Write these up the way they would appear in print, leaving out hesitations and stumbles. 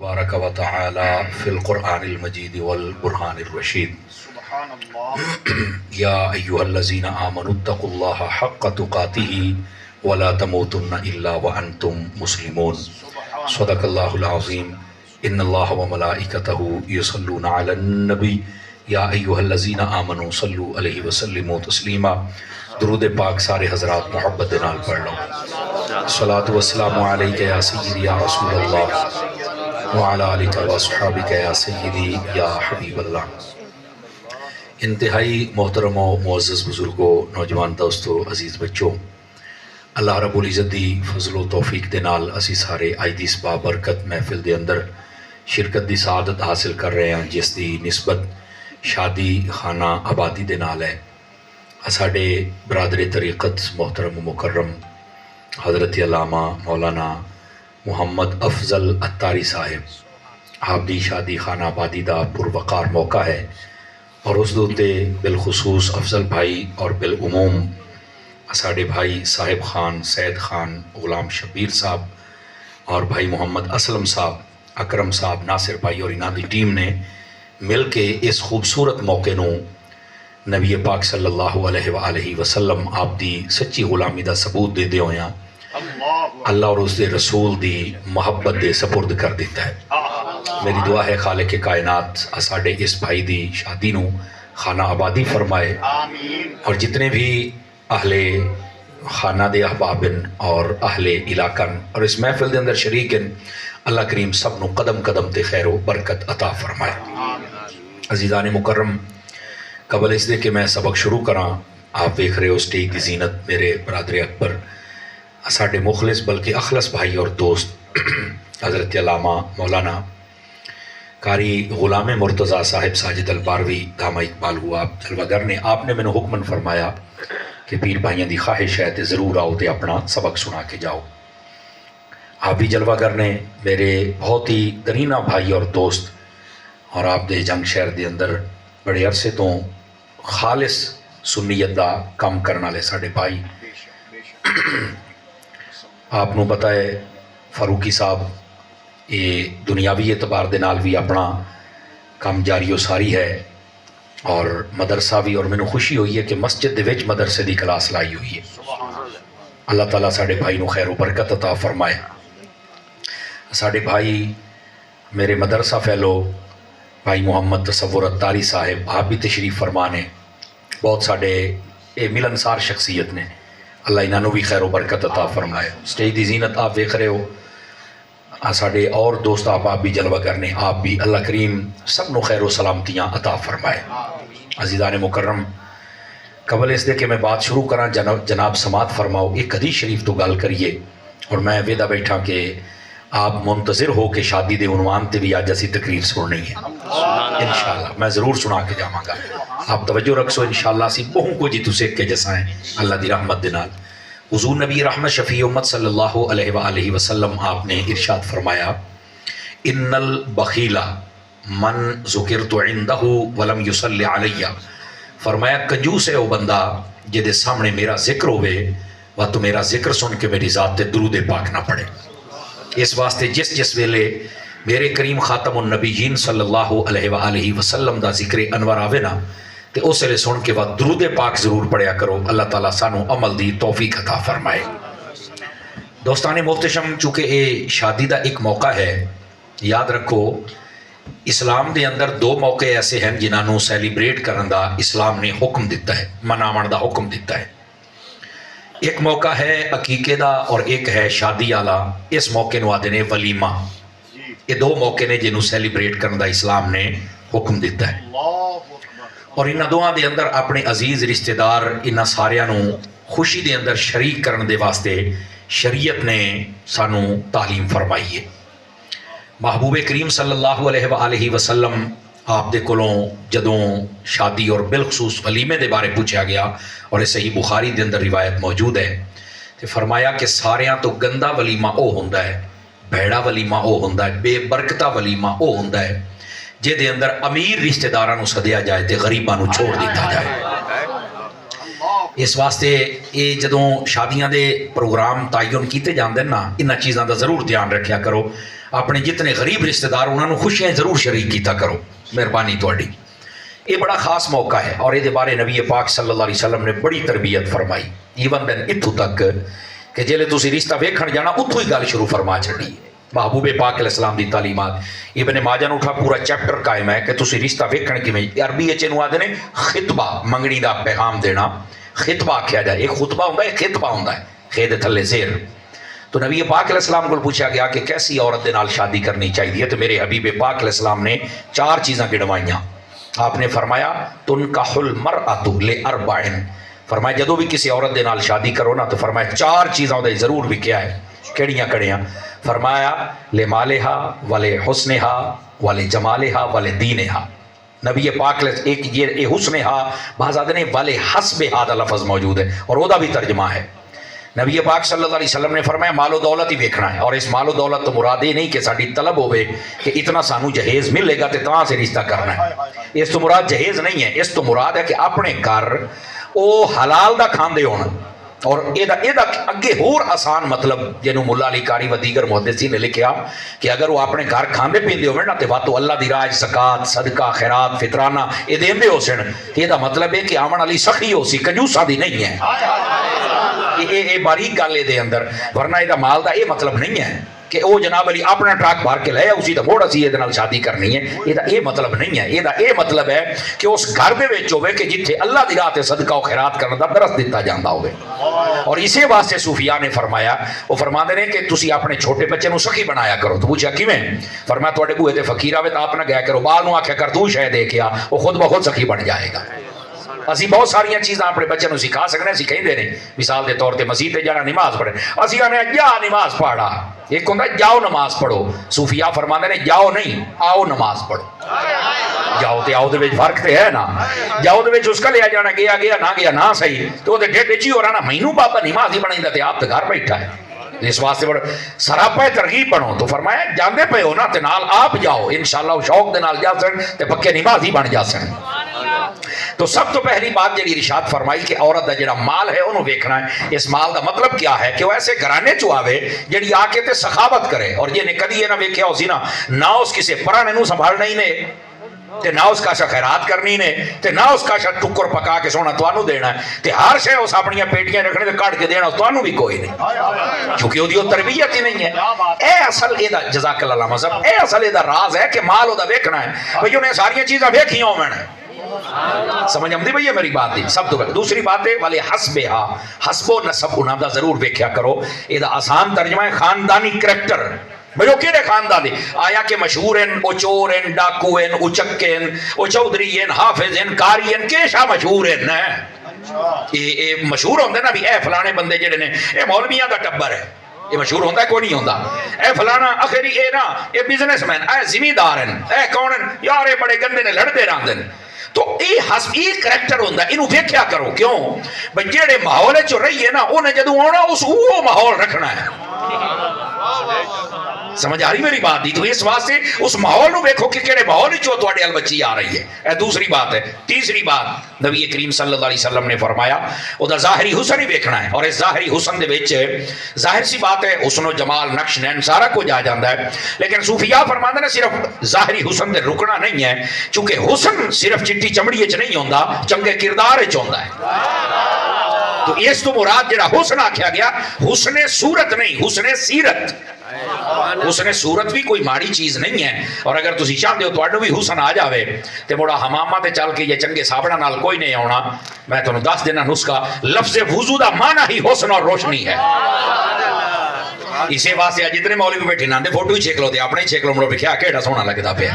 بارک و تعالی فی القرآن المجید والبرہان الرشید سبحان اللہ یا ایہا الذین آمنوا اتقوا اللہ حق تقاتہ ولا تموتن الا وانتم مسلمون صدق اللہ العظیم ان اللہ وملائکتہ یصلون علی النبی یا ایہا الذین آمنوا صلوا علیہ وسلموا تسلیما۔ درود پاک سارے حضرات محبت نال پڑھ لو۔ صلاۃ والسلام علیک یا سیدی یا رسول اللہ وعلی آلک و اصحابک یا سیدی یا حبیب اللہ۔ انتہائی محترم و معزز بزرگوں، نوجوان دوستو، عزیز بچوں، اللہ رب العزت دی فضل و توفیق دے نال اسی سارے آج دی اس بابرکت محفل دے اندر شرکت دی سعادت حاصل کر رہے ہیں، جس دی نسبت شادی خانہ آبادی دے نال ہے۔ ساڈے برادر طریقت محترم و مکرم حضرت علامہ مولانا محمد افضل اتاری صاحب آپ دی شادی خانہ آبادی دا پروقار موقع ہے، اور اس دوتے بالخصوص افضل بھائی اور بالعموم ساڈے بھائی صاحب خان، سید خان، غلام شبیر صاحب اور بھائی محمد اسلم صاحب، اکرم صاحب، ناصر بھائی اور انہاں دی ٹیم نے مل کے اس خوبصورت موقع نو نبی پاک صلی اللہ علیہ وآلہ وسلم آپ دی سچی غلامی دا ثبوت دے دے ہویاں اللہ اور اس دے رسول دی محبت دے سپرد کر دیتا ہے۔ میری دعا ہے خالق کائنات ساڈے اس بھائی دی شادی نو خانہ آبادی فرمائے، اور جتنے بھی اہل خانہ دے احبابن اور اہل علاقن اور اس محفل دے اندر شریکن، اللہ کریم سب نو قدم قدم تے خیر و برکت عطا فرمائے۔ عزیزان مکرم، قبل اس دے کہ میں سبق شروع کراں، آپ دیکھ رہے ہو سٹیج دی زینت، میرے برادر اکبر ساڈے مخلص بلکہ اخلص بھائی اور دوست حضرت علامہ مولانا قاری غلام مرتضیٰ صاحب ساجد الباروی دامہ اقبال ہوا جلوگر نے آپ نے مینوں حکمن فرمایا کہ پیر بھائیاں دی خواہش ہے تے ضرور آؤ تے اپنا سبق سنا کے جاؤ۔ آپ بھی جلوگر نے میرے بہت ہی درینہ بھائی اور دوست، اور آپ دے جنگ شہر دے اندر بڑے عرصے تو خالص سنیت دا کام کرنے والے ساڈے بھائی، آپ نو پتہ ہے فاروقی صاحب یہ دنیاوی اعتبار دے نال بھی اپنا کام جاری و ساری ہے، اور مدرسہ بھی، اور مینوں خوشی ہوئی ہے کہ مسجد دے وچ مدرسے دی کلاس لائی ہوئی ہے۔ اللہ تعالیٰ ساڈے بھائی نو خیر و برکت عطا فرمائے۔ ساڈے بھائی میرے مدرسہ فیلو بھائی محمد تصور اتاری صاحب آپ بھی تشریف فرمانے، بہت ساڈے اے ملنسار شخصیت نے، اللہ انہاں نو بھی خیر و برکت عطا فرمائے۔ سٹیج دی زینت آپ دیکھ رہے ہو، ساڈے اور دوست آپ بھی جلوہ کرنے، آپ بھی اللہ کریم سب نو خیر و سلامتیاں عطا فرمائے۔ عزیزان مکرم، قبل اس دے کہ میں بات شروع کراں، جناب سماعت فرماؤ، ایک حدیث شریف تو گل کریے، اور میں ویدہ بیٹھا کہ آپ منتظر ہو کہ شادی دے عنوان تے بھی آج اسی تقریر سننی ہے انشاءاللہ، میں ضرور سنا کے جاواں گا، آپ توجہ رکھسو انشاءاللہ۔ سی بہوں کو جی تسے کے جیسا ہیں اللہ دی رحمت دے نال۔ حضور نبی رحمت شفیع امت صلی اللہ علیہ وآلہ وسلم آپ نے ارشاد فرمایا، ان البخیل من ذکرت عندہ ولم یصلی علیہ، فرمایا کنجوس ہے وہ بندہ جدے سامنے میرا ذکر ہوئے و تو میرا ذکر سن کے میری ذات تے درود پاک نہ پڑھے۔ اس واسطے جس ویلے میرے کریم خاتم النبیین صلی اللہ علیہ وآلہ وسلم دا ذکر انور آوے نا، تے اس لئے سن کے بعد درود پاک ضرور پڑھیا کرو، اللہ تعالیٰ سانو عمل دی توفیق عطا فرمائے۔ دوستان محتشم، چونکہ یہ شادی دا ایک موقع ہے، یاد رکھو اسلام دے اندر دو موقع ایسے ہیں جنہاں نو سیلیبریٹ کرن دا اسلام نے حکم دیتا ہے، مناون دا حکم دیتا ہے۔ ایک موقع ہے عقیقے دا اور ایک ہے شادی والا، اس موقع نو آدھے نے ولیمہ۔ یہ دو موقع نے جنہوں سیلیبریٹ کرن دا اسلام نے حکم دیتا ہے، اور انہاں دوہاں دے اندر اپنے عزیز رشتہ دار انہاں ساریاں نو خوشی دے اندر شریک کرن دے واسطے شریعت نے سانو تعلیم فرمائی ہے۔ محبوب کریم صلی اللہ علیہ وآلہ وسلم آپ دے کولوں جدوں شادی اور بالخصوص ولیمے دے بارے پوچھا گیا، اور یہ صحیح بخاری دے اندر روایت موجود ہے، تو فرمایا کہ ساریاں تو گندا ولیمہ او ہوندا ہے، بھیڑا ولیمہ او ہوندا ہے، بے برکتہ ولیمہ او ہوندا ہے جے دے اندر امیر رشتہ داراں نو سدیا جائے تے غریباں نو چھوڑ دیتا جائے۔ اس واسطے یہ جدوں شادیاں دے پروگرام تعین کیتے جاندے نا انہاں چیزاں دا ضرور دھیان رکھیا کرو. اپنے جتنے غریب رشتہ دار انہاں نوں خوشیاں ضرور شریک کیتا کرو. مہربانی تہاڈی. یہ بڑا خاص موقع ہے اور یہ بارے نبی پاک صلی اللہ علیہ وسلم نے بڑی تربیت فرمائی. ایون دین اتھوں تک کہ جیلے تسی رشتہ ویکھن جانا اتھوں ہی گل شروع فرما چھڑی. محبوب پاک علیہ السلام دی تعلیمات ابن ماجہ نوں اٹھا پورا چیپٹر قائم ہے کہ تسی رشتہ ویکھن کیویں. عربی وچ اینوں آندے نے خطبہ، منگنی دا پیغام دینا خطبہ آکھیا جائے. ایک خطبہ ہوندا ہے، ایک خطبہ ہوندا ہے، خے دے تھلے زیر. تو نبی پاک علیہ السلام کو پوچھا گیا کہ کیسی عورت دے نال شادی کرنی چاہیے، تو میرے حبیب پاک علیہ السلام نے 4 چیزاں گڑوائیاں. آپ نے فرمایا تنکح المرأۃ لاربع، فرمایا جدوں بھی کسی عورت دے نال شادی کرو نا تو فرمایا 4 چیزاں دے ضرور وکیا ہے. کیڑیاں کڑیاں؟ فرمایا لمالہا ولحسنہا ولجمالہا ولدینہا. نبی پاک ایک یہ حسنہا بعض آدھے نے ولحسبہا دا لفظ موجود ہے اور وہ دا بھی ترجمہ ہے. نبی پاک صلی اللہ علیہ وسلم نے فرمایا مال و دولت ہی ویکھنا ہے. اور اس مال و دولت تو مراد یہ نہیں کہ ساڈی طلب ہوئے کہ اتنا سانو جہیز ملے گا تے تاں سے رشتہ کرنا ہے. اس تو مراد جہیز نہیں ہے. اس تو مراد ہے کہ اپنے گھر او حلال دا کھاندے ہون. اور یہ اگے ہور آسان مطلب جنہوں ملا علی کاری و دیگر محدثین نے لکھیا کہ اگر وہ اپنے گھر کھاندے پیندے ہوئے نا تے واتو اللہ دی راہ زکات صدقہ خیرات فطرانہ یہ دیندے ہو سن. یہ دا مطلب ہے کہ آمن علی سخی ہو سی، کنجوسا دی نہیں ہے. یہ باریک گل دے اندر، ورنہ یہ مال دا یہ مطلب نہیں ہے کہ وہ جناب علی اپنا ٹرک بھر کے لے اسی تو موڑ اسی یہ شادی کرنی ہے. یہ مطلب نہیں ہے. یہ مطلب ہے کہ اس گھر دے وچ ہوے کہ جتھے اللہ دی راہ تے صدقہ و خیرات کرنے دا درس دتا جاندا ہوے. اور اسی واسطے صوفیاء نے فرمایا، وہ فرماندے نے کہ تسی اپنے چھوٹے بچے نو سخی بنایا کرو. تو پوچھا کیویں؟ فرمایا تواڈے بوئے تے فقیر آوے تے آپ نہ گیا کرو، بال نو آکھیا کر تو شے دے کے آ، وہ خود بخود سخی بن جائے گا. اسی بہت ساری چیزاں اپنے بچے نو سکھا سکنے، سکھائیندے نے. مثال دے طور تے مسجد تے جانا، نماز پڑھے، اسی آنے جا نماز پڑھا. ایک ہوندا جاؤ نماز پڑھو. صوفیاء فرماندے نے جاؤ نہیں، آؤ نماز پڑھو. جاؤ تے آؤ دے وچ فرق تے ہے نا. جاؤ دے وچ اس کا لیا جانا گیا نہ صحیح تو دے ڈیڈ وچ ہی ہو رہا نا مینوں بابا نماز ہی بنائیندا تے آپ تے گھر بیٹھا ہے. اس واسطے بڑا سراپا ترغیب بنو. تو فرمایا جاندے پے ہو نا تے نال آپ جاؤ، انشاءاللہ شوق دے نال جا سن تے پکے نماز ہی بن جا سن. تو سب تو پہلی بات جڑی ارشاد فرمائی کہ عورت دا جڑا مال ہے انہوں ویکھنا ہے. اس مال دا مطلب کیا ہے کہ وہ ایسے گھرانے چ آوے جڑی آ کے تے سخاوت کرے. اور یہ نے کدی یہ نہ ویکھیا ہو سی نہ اس کسے پرانے نو سنبھالنا ہی نے تے نہ اس کا شا خیرات کرنی نے تے نہ اس کا شا ٹکر پکا کے سونا توانو دینا ہے تے ہر شے اس اپنی پیٹیاں رکھنے تے کاٹ کے دینا توانو بھی کوئی نہیں، کیونکہ وہ دیو تربیت ہی نہیں ہے. اے اصل یہ دا جزاک اللہ مذہب، اے اصل یہ دا راز ہے کہ مال دا ویکھنا ہے. بھئی انہیں ساری چیزاں ویکھیاں ہومن. سمجھ آمدی بھئی میری بات دی. سب تو پہلے دوسری بات ہے والے حسبہا، حسب و نسب انہاں دا ضرور ویکھیا کرو. یہ دا آسان ترجمہ ہے خاندانی کریکٹر. بھئی کیڑے خاندان دے؟ آیا کہ مشہور ہیں، او چور ہیں، ڈاکو ہیں، او چکے ہیں، او چودھری ہیں، حافظ ہیں، قاری ہیں، کیشا مشہور ہیں. یہ مشہور ہوندے نا بھی اے فلانے بندے جڑے نے اے مولویاں دا ٹبر ہے. یہ مشہور ہوتا ہے کوئی نہیں ہوتا. اے فلانا اخری اے نا اے بزنس مین، اے زمیندار ہیں، اے کون ہیں یار اے بڑے گندے نے لڑتے رہندے ہیں. تو یہ حسب یہ کریکٹر ہوتا ہے. انہوں ویکھیا کرو. کیوں؟ بھئی جیڑے ماحول چ رہیے نا انہیں جدوں آنا اس وہ ماحول رکھنا ہے. سمجھ آ رہی میری بات دی؟ تو اس واسطے اس ماحول نو دیکھو کہ کیڑے ماحول چ تواڈے ال بچی آ رہی ہے. اے دوسری بات ہے. تیسری بات نبی کریم صلی اللہ علیہ وسلم نے فرمایا او دا ظاہری حسن ہی ویکھنا ہے. اور اس ظاہری حسن دے وچ ظاہر سی بات ہے حسن و جمال نقش نین سارا کچھ آ جاندا ہے. لیکن صوفیاء فرماندے نے صرف ظاہری حسن دے رکنا نہیں ہے، چونکہ حسن صرف چٹی چمڑی وچ نہیں ہوندا، چنگے کردار وچ ہوندا ہے. تو اس تو مراد جڑا حسن آکھیا گیا حسن صورت نہیں، حسن سیرت. حسن صورت بھی کوئی ماڑی چیز نہیں ہے. اور اگر تسی چاہتے ہو تواڈو بھی حسن آ جاوے تے موڑا حمامہ تے چل کے یہ چنگے صابنہ نال کوئی نہیں آونا. میں تانوں دس دینا نسخہ. لفظ وضو دا معنی ہی حسن اور روشنی ہے. اسے واسطے جتنے مولوی بیٹھے ناندے فوٹو ہی چھیک لو تے اپنے ہی چھیک لو. مڑو ویکھیا کیڑا سونا لگدا پیا.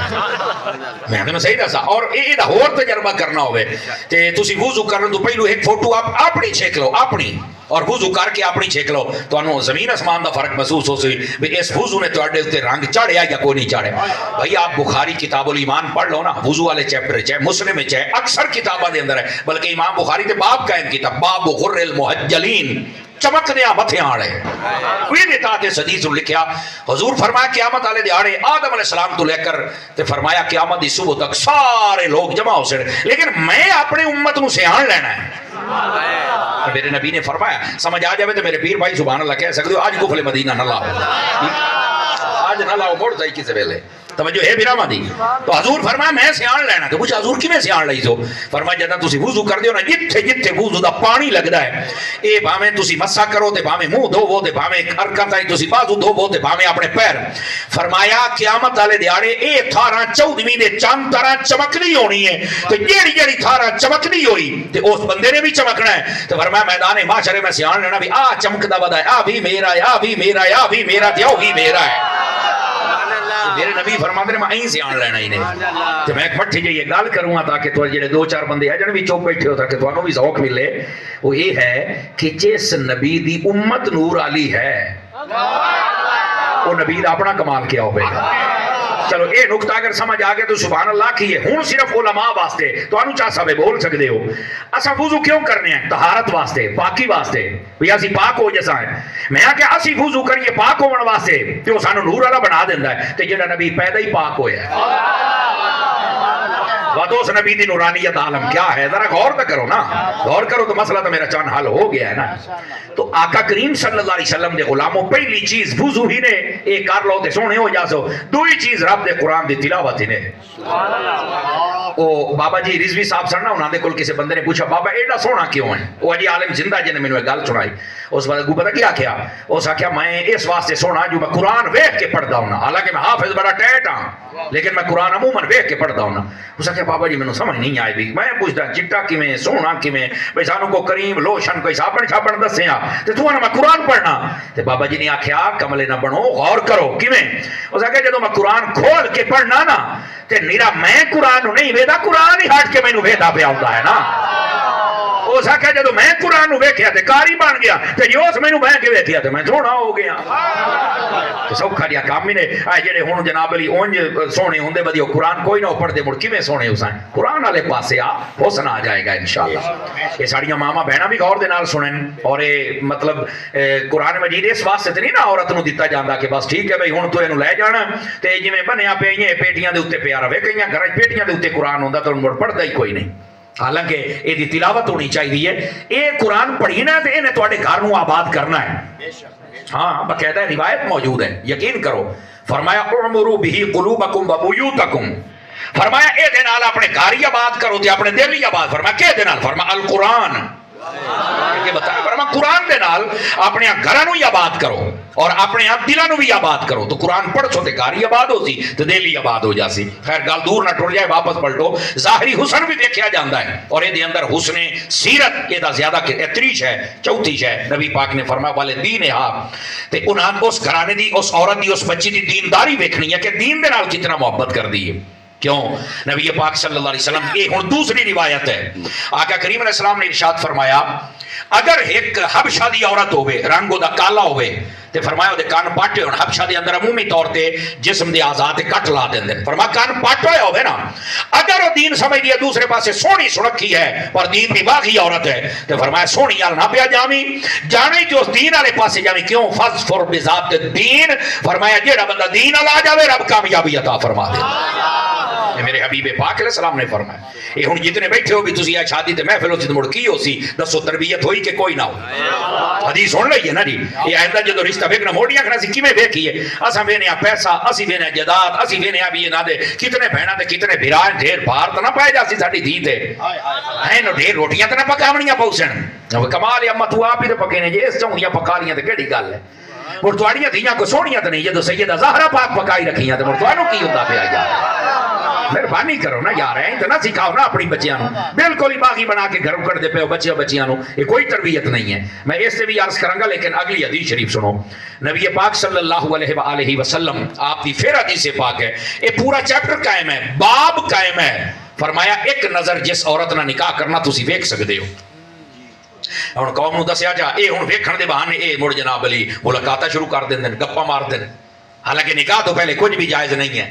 میں تینوں صحیح دسا. اور یہ ہور تجربہ کرنا ہوے تے تسی وضو کرن تو پہلو ایک فوٹو آپ اپنی چھیک لو اپنی، اور وضو کر کے اپنی چھیک لو. تانوں زمین اسمان دا فرق محسوس ہو سی بھی اس وضو نے تواڈے تے رنگ چڑھیا یا کوئی نہیں چڑھیا. بھئی آپ بخاری کتاب الایمان پڑھ لو نا، وضو والے چیپٹر چاہے مسلم چاہے اکثر کتاباں دے اندر ہے. بلکہ امام بخاری تے باب قائم کیتا باب غر المحجلین، چمکدیاں متھیاں والے کوئی دیتا تے حدیث لکھیا حضور فرمایا قیامت والے دیہاڑے آدم علیہ السلام تو لے کر تے فرمایا قیامت دی صبح تک سارے لوگ جمع ہو سن لیکن میں اپنے امت نو سیان لینا ہے میرے نبی نے فرمایا سمجھ آ جائے تو میرے پیر بھائی سبحان اللہ کہہ سکتے ہو آج قفل مدینہ نہ لاؤ آج نہ لاؤ موڑ جائی کسی ویلے توجہ ہے بیرا مادی تو حضور فرمایا میں سیان لینا تو پوچھا حضور کیویں سیان لئی سو فرمایا جداں تسی وضو کردے ہو نا جتھے جتھے وضو دا پانی لگدا ہے اے بھاویں تسی مسا کرو تے بھاویں منہ دھوو تے بھاویں حرکت آئی تسی بازو دھوو تے بھاویں اپنے پیر فرمایا قیامت والے دیہاڑے اے تھاراں 14ویں دے چاند طرح چمکنی ہونی ہے تے جیڑی جیڑی تھاراں چمکنی ہوئی تے اس بندے نے بھی چمکنا ہے تے فرمایا میدان محشر میں سیان لینا بھی آ چمکدا ودا ہے آ بھی میرا ہے آ بھی میرا ہے آ بھی میرا تے او بھی میرا ہے میرے نبی فرماتے ہیں میں این سے آن لینا ہی نہیں تو میں ایک مٹھی جائیے گال کروں گا تاکہ تو جڑے دو چار بندے ہیں جن بھی چوک بیٹھے ہو تاکہ تو انہوں بھی ذوق ملے وہ یہ ہے کہ جس نبی دی امت نور علی ہے وہ نبی دا اپنا کمال کیا ہوئے گا چلو اے نکتہ اگر سمجھ آگے تو سبحان اللہ کی ہے ہون صرف علماء واسطے تو انو چاہ سبے بول سکتے ہو اسا وضو کیوں کرنے ہیں طہارت واسطے پاکی واسطے بھی اسی پاک ہو جیسا ہے میں کہ اسی وضو کریے پاک ہون واسطے تو سانو نور والا بنا دیندا ہے تے جڑا نبی پیدا ہی پاک ہویا ہے ودوس نبی دی نورانیت عالم کیا ہے ذرا غور تو کرو نا غور کرو تو مسئلہ تو میرا چاند حل ہو گیا ہے نا تو آقا کریم صلی اللہ علیہ وسلم دے غلاموں پہلی چیز وضو ہی نے ایک کر لو تے سونے ہو جاسو دوئی چیز رب دے قرآن دی تلاوت ہی نے او بابا جی رضوی صاحب سن نا انہاں دے کول کسی بندے نے پوچھا بابا ایڈا سونا کیوں ہے وہ جی عالم زندہ جن نے مینوں ایک گل سنائی اس بعد کو پتہ کیا کیا اس آکھیا میں اس واسطے سونا جو میں قرآن ویکھ کے پڑھدا ہوں حالانکہ میں حافظ بڑا ٹیٹ ہاں لیکن میں قرآن عموماً ویکھ کے پڑھدا ہوں اس آکھیا بابا جی مینوں سمجھ نہیں آئی بھی میں پوچھدا چٹا کیویں سونا کیویں بھئی سانوں کو کریم لوشن کوئی صابن چھاپن دسیاں تے تو میں قرآن پڑھنا تے بابا جی نے آکھیا کملے نہ بنو غور کرو کیویں اس آکھیا جدوں میں قرآن کھول کے پڑھنا نا تے نیرا میں قرآن نہیں ویدا قرآن ہی ہٹ کے مینوں ویدا پیا ہوندا ہے نا اس آکھیا جدوں میں قرآن نو ویکھیا تے قاری بن گیا تے جو اس مینوں بہ کے ویکھیا تے میں سونا ہو گیا تے سوکھا جیا کام ہی نے اے جڑے ہن جناب علی اونج سونے ہوندے بدیو قرآن کوئی نہ پڑھ دے مڑ کیویں سونے ہوساں قرآن والے پاسے آ حسن آ جائے گا انشاءاللہ یہ ساڑیاں ماما بہنا بھی غور دے نال سنن اور اے مطلب قرآن مجید اس واسطے تے نہیں نا عورت نو دتا جاندا کہ بس ٹھیک ہے بھئی ہن تو اینو لے جانا تے جویں بنیا پیاں پیٹیاں دے اوتے پیا رہے کئیاں گھراں پیٹیاں دے اوتے قرآن ہوندا تے مڑ پڑھدا ہی کوئی نہیں حالانکہ یہ دی تلاوت ہونی چاہیے یہ قرآن پڑھینا ہے انہیں تواڈے گھر نو آباد کرنا ہے ہاں باقاعدہ روایت موجود ہے یقین کرو فرمایا اعمروا به قلوبکم وبیوتکم فرمایا اے دے نال اپنے گھر ہی آباد کرو تے اپنے دل ہی آباد فرمایا کہ دے نال فرمایا القرآن یہ بتایا فرمایا قرآن دے نال اپنے گھراں نو ہی آباد کرو اور اپنے دلاں نو بھی آباد کرو تو قرآن پڑھ سو تے گھر ہی آباد ہو سی تے دل ہی آباد ہو جاسی خیر گل دور نہ ٹر جائے واپس پلٹو ظاہری حسن بھی دیکھا جاندا ہے اور یہ دے اندر حسن سیرت یہ دا زیادہ تریش ہے چوتھی ہے نبی پاک نے فرمایا والے دین ہے تے انہاں اس گھرانے دی اس عورت دی اس بچی دی دینداری ویکھنی ہے کہ دین دے نال کتنا محبت کر دی ہے کیوں نبی پاک صلی اللہ علیہ وسلم یہ ہن دوسری روایت ہے آقا کریم علیہ السلام نے ارشاد فرمایا اگر ایک حبشہ دی عورت ہوئے رنگ دا کالا ہوئے تے فرمایا دے کان پاٹے ہون حبشہ دے اندر عمومی طور تے جسم دے آزاد کٹ لا دیں دیں فرمایا کان پاٹے ہوئے نا اگر وہ دین سمجھ دیا دوسرے پاسے سونی سنکھی ہے اور دین دی باغی عورت ہے تے فرمایا سونی یال نہ پیا جامی جانے جو دین والے پاسے جامی کیوں فَاظْفَرْ بِذَاتِ الدین فرمایا جیڑا بندہ دین والا جاوے رب کامیابی عطا فرما دے یہ میرے حبیب پاک علیہ السلام نے فرمایا یہ ہن جتنے بیٹھے ہو بھی تسی آج شادی تے محفل ہو سی مڑ کی ہو سی دسو تربیت ہوئی کہ کوئی نہ ہو حدیث سن لئیے نا جی یہ آئندہ جدو رشتہ ویکھنا موڑیاں کھنا سی کیویں ویکھیے اساں وینیا پیسہ اسی وینیا جائیداد اسی وینیا بھی نہ دے کتنے بہنا تے کتنے بھرا ڈھیر بھار تے نہ پائے جاسی ساڈی دھی تے اینو ڈھیر روٹیاں تے نہ پکاونیاں پوسن کمال ہے اما تو آپ ہی تے پکینے جے اس چونیاں پکا لیاں تے کیڑی گل ہے اور تواڈیاں دھیاں کو سونیاں تے نہیں جدو سیدہ زہرا پاک پکائی رکھیاں تے مڑ تانوں کی ہوندا پیا یار مہربانی کرو نا یار ہے تو نہ سکھاؤ نا اپنی بچیاں نو بالکل ہی باغی بنا کے گھر کر دے پے بچیاں نو یہ کوئی تربیت نہیں ہے میں اس سے بھی عرض کروں گا لیکن اگلی حدیث شریف سنو نبی پاک صلی اللہ علیہ وآلہ وسلم آپ کی پھر حدیث پاک ہے یہ پورا چیپٹر قائم ہے باب قائم ہے فرمایا ایک نظر جس عورت نہ نکاح کرنا تسی ویکھ سکدے ہو ہن قوم نو دسیا جا اے ہن ویکھن دے بہانے اے مڑ جناب علی ملاقاتاں شروع کر دین گپاں مار دین حالانکہ نکاح تو پہلے کچھ بھی جائز نہیں ہے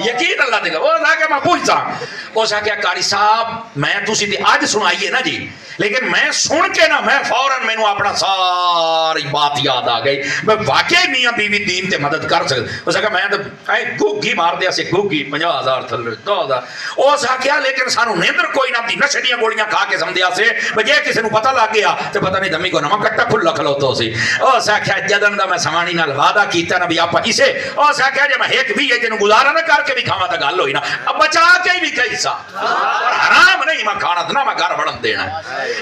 یقین اللہ دے وہ آ کے میں پوچھتا اس آخیا قاری صاحب میں تسی تے اج سنائیے نا جی لیکن میں سن کے نا میں فوراً مینوں اپنا ساری بات یاد آ گئی میں واقعی میاں بیوی دین تے مدد کر سکتا اس آخیا میں تو گوگی مار دیا سے گوگی 50,000 تھلے 2,000 اس آخیا لیکن سانو نیندر کوئی نہ دی نشے دیاں گولیاں کھا کے سمدھیا سے جے کسی نو پتہ لگ گیا تے پتہ نہیں دمی کو نواں کٹا کھلا کھلوتا سی اس آخیا جدن دا میں سمانی نال وعدہ کیتا نا بھی آپ اسے اس آخیا جے میں ایک بھی ہے جنوں گزارا نہ کر کے بھی کھاواں تے گل ہوئی نا اب بچا کے بھی کئی سا حرام نہیں میں کھانا نہ میں گھر بڑھن دینا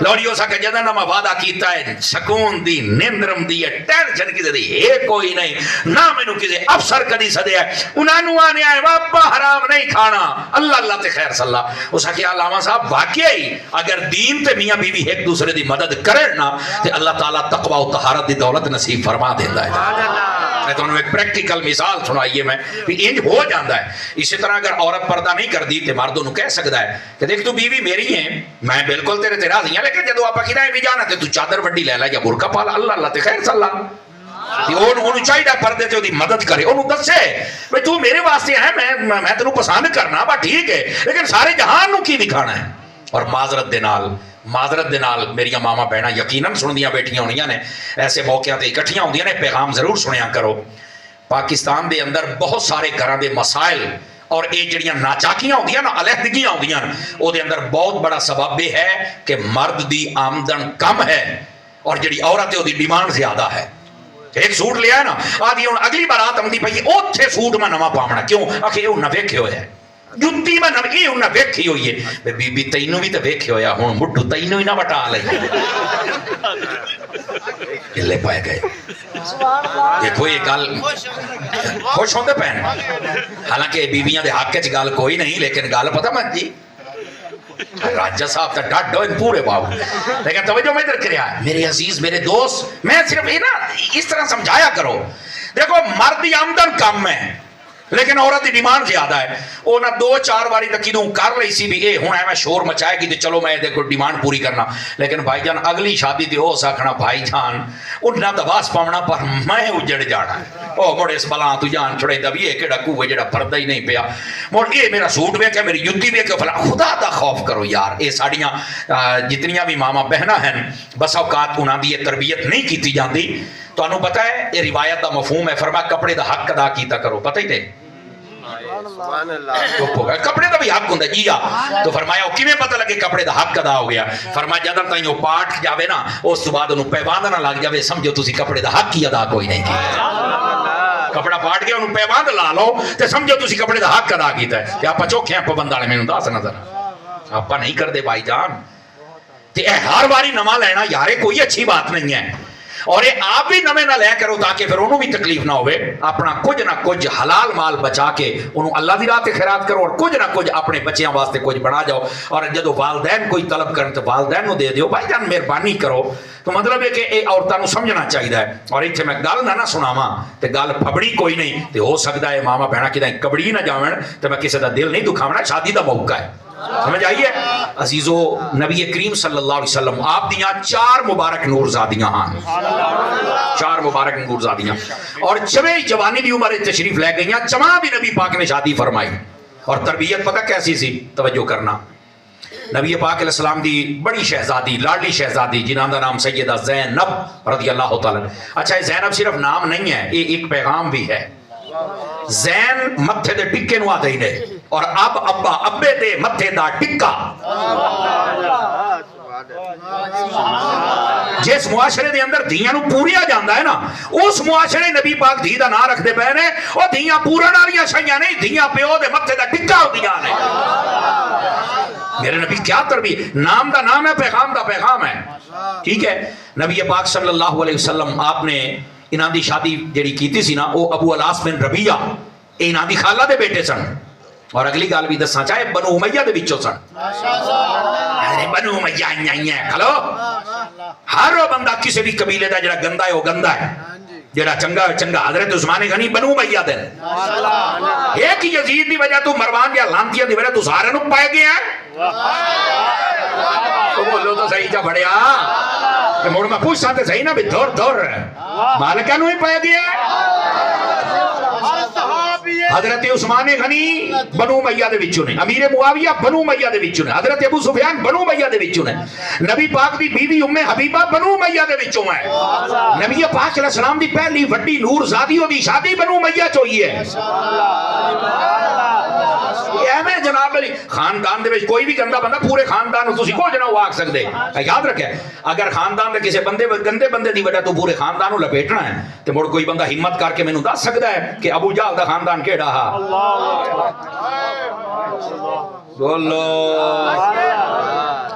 لوڑی ہو سکے جدن دا میں وعدہ کیتا ہے سکون دی نیندرم دی ٹینشن کسے دی ہے کوئی نہیں نہ مینوں کسے افسر کدی سدیا انہاں نو آنے آئے بابا حرام نہیں کھانا اللہ اللہ تے خیر صلی اللہ اس آخیا علامہ صاحب واقعی اگر دین تے میاں بیوی ایک دوسرے دی مدد کرن نا تے اللہ تعالیٰ تقوی و طہارت دی دولت نصیب فرما دیندا ہے میں تو ایک پریکٹیکل مثال سنائیے میں بھی انج ہو جاندہ ہے اسی طرح اگر عورت پردہ نہیں کر دی تے مردوں نو کہہ سکتا ہے کہ دیکھ تو بیوی میری ہیں میں بالکل تیرے راضی ہیں لیکن جدو آپ کی بھی جانا تے تو چادر وڈی لے لا یا برقع پالا اللہ اللہ تے خیر صلی اللہ انہوں چاہیے پردے تے مدد کرے انہوں دسے بھئی تو میرے واسطے ہے میں تینوں پسند کرنا با ٹھیک ہے لیکن سارے جہان نو کی دکھانا ہے اور معذرت دے نال میری ماما بہنا یقیناً سن دیاں بیٹھیاں ہونیاں نے ایسے موقعوں تے اکٹھیاں ہوندیاں نے پیغام ضرور سنیا کرو پاکستان دے اندر بہت سارے گھراں دے مسائل اور یہ جڑیاں ناچاکیاں ہوندیاں نا علیحدگیاں ہوندیاں او دے اندر بہت بڑا سبب یہ ہے کہ مرد دی آمدن کم ہے اور جڑی عورت ہے وہ دی ڈیمانڈ زیادہ ہے ایک سوٹ لیا ہے نا آدھی اگلی بار آت آمدی پئی اوتھے سوٹ میں نواں پاونا کیوں آخر یہ نہ ویکھے ہوئے ہے جُتی میں نوی انہاں ویکھی ہوئی ہے بی بی تینوں بھی تو ویکھے ہویا ہوں مٹھو تینوں ہی نہ بٹا لئی لے پائے گئے دیکھو یہ گل خوش ہوندے پہن حالانکہ بیویاں دے حق چ گل کوئی نہیں لیکن گل پتہ من جی راجہ صاحب تا ڈاڈو ان پورے بابو لیکن توجہ میں ادھر کریا ہے میرے عزیز میرے دوست میں صرف یہ نا اس طرح سمجھایا کرو دیکھو مردی آمدن کم ہے لیکن عورت دی ڈیمانڈ زیادہ ہے وہ نہ 2-4 باری تک کدوں کر رہی سی بھی اے ہوں ہے میں شور مچائے گی تو چلو میں دیکھو ڈیمانڈ پوری کرنا لیکن بھائی جان اگلی شادی تے ہو سکنا بھائی جان انہاں دواس پاونا پر میں اجڑ جانا او مڑ اس بلا تو جان چھڑے دا بھی اے کیڑا کوے جڑا پردہ ہی نہیں پیا مڑ اے میرا سوٹ ویکھے میری جُتی ویکھے فلا خدا دا خوف کرو یار اے ساڈیاں جتنیاں بھی ماما بہنا ہیں بس اوقات انہاں دی یہ تربیت نہیں کیتی جاندی تو انہوں پتہ ہے یہ روایت دا مفہوم ہے فرمایا کپڑے دا حق ادا کیتا کرو پتہ ہی نہیں کپڑے دا بھی حق ہوندہ جی تو فرمایا وہ کیویں پتہ لگے کپڑے دا حق ادا ہو گیا فرمایا جدن تائیں وہ پاٹ جاوے نا اس تو بعد انہوں پیواند نہ لگ جاوے سمجھو تسی کپڑے دا حق ہی ادا کوئی نہیں کیا کپڑا پاٹ گیا انہوں پیواند لا لو تے سمجھو تسی کپڑے دا حق ادا کیتا ہے کہ آپ چوکھے ہیں پابندانے میں انداز نظر آپ نہیں کر دے بھائی جان تے اے ہر باری نواں لینا یارے کوئی اچھی بات نہیں ہے اور یہ آپ بھی نمے نہ لے کرو تاکہ پھر انہوں بھی تکلیف نہ ہوئے اپنا کچھ نہ کچھ حلال مال بچا کے انہوں اللہ دی راہ تے خیرات کرو اور کچھ نہ کچھ اپنے بچیاں واسطے کچھ بنا جاؤ اور جدو والدین کوئی طلب کریں تو والدین نو دے دیو بھائی جان مہربانی کرو تو مطلب ہے کہ اے عورتاں نو سمجھنا چاہیے ہے اور ایتھے میں گل نہ سناواں تے گل پھبڑی کوئی نہیں تے ہو سکتا ہے ماما بہنا کدیں کبڑی نہ جاون تے میں کسی دا دل نہیں دکھاونا شادی دا موقع ہے سمجھ آئیے عزیزو نبی کریم صلی اللہ علیہ وسلم آپ دیاں 4 مبارک نور زادیاں ہاں 4 مبارک نور زادیاں اور چویں جوانی دی عمر تشریف لے گئیاں چواں بھی نبی پاک نے شادی فرمائی اور تربیت پتہ کیسی سی توجہ کرنا نبی پاک علیہ السلام دی بڑی شہزادی لاڈلی شہزادی جنہاں دا نام سیدہ زینب رضی اللہ تعالیٰ اچھا یہ زینب صرف نام نہیں ہے یہ ایک پیغام بھی ہے زین متھے دے ٹکے نو آدھے نے اور اب ابا ابے دے متھے دا ٹکا جس معاشرے دے اندر دھیاں نو پوریا جاندہ ہے نا اس معاشرے نبی پاک دھی دا نہ رکھ دے پہنے اور دھیاں پورن والیاں شیاں نہیں دھیاں پیو دے متھے دا ٹکا ہو دیا نے میرے نبی کیا تربیت نام دا نام ہے پیغام دا پیغام ہے ٹھیک ہے نبی پاک صلی اللہ علیہ وسلم آپ نے انہاں دی شادی جڑی کیتی سی نا وہ ابو الاس بن ربیعہ انہاں دی خالہ دے بیٹے سن اور اگلی گال بھی دسنا چاہے بنو امیہ دے بچوں سن بنو امیہ کھلو ہر وہ بندہ کسی بھی قبیلے دا جڑا گندہ ہے وہ گندہ ہے جڑا چنگا چنگا حضرت عثمان غنی بنو امیہ دے ایک یزید دی وجہ تو مروان یا لانتیہ دی وجہ تو سارے نو پائے گئے ہیں تو بولو تو صحیح جا بڑیا موڑ میں پوچھ ساتے صحیح نا بھی دور دور مالکہ نو ہی پائے گئے حضرت عثمان غنی بنو امیہ دے وچوں نے، امیر معاویہ بنو امیہ دے وچوں نے، حضرت ابو سفیان بنو امیہ دے وچوں نے، نبی پاک دی بیوی ام حبیبہ بنو امیہ دے وچوں ہے، نبی پاک علیہ السلام دی پہلی وڈی نور زادی دی شادی بنو امیہ چ ہوئی ہے۔ ایویں جناب علی خاندان دے وچ کوئی بھی گندا بندہ پورے خاندان نوں تسی کوئی نہ آکھ سکدے، یاد رکھے اگر خاندان دے کسے بندے گندے بندے دی وجہ تو پورے خاندان نوں لپیٹنا ہے تے مڑ کوئی بندہ ہمت کر کے مینوں دس سکدا ہے کہ ابو جہل دا خاندان کیڑا ہا؟ بولو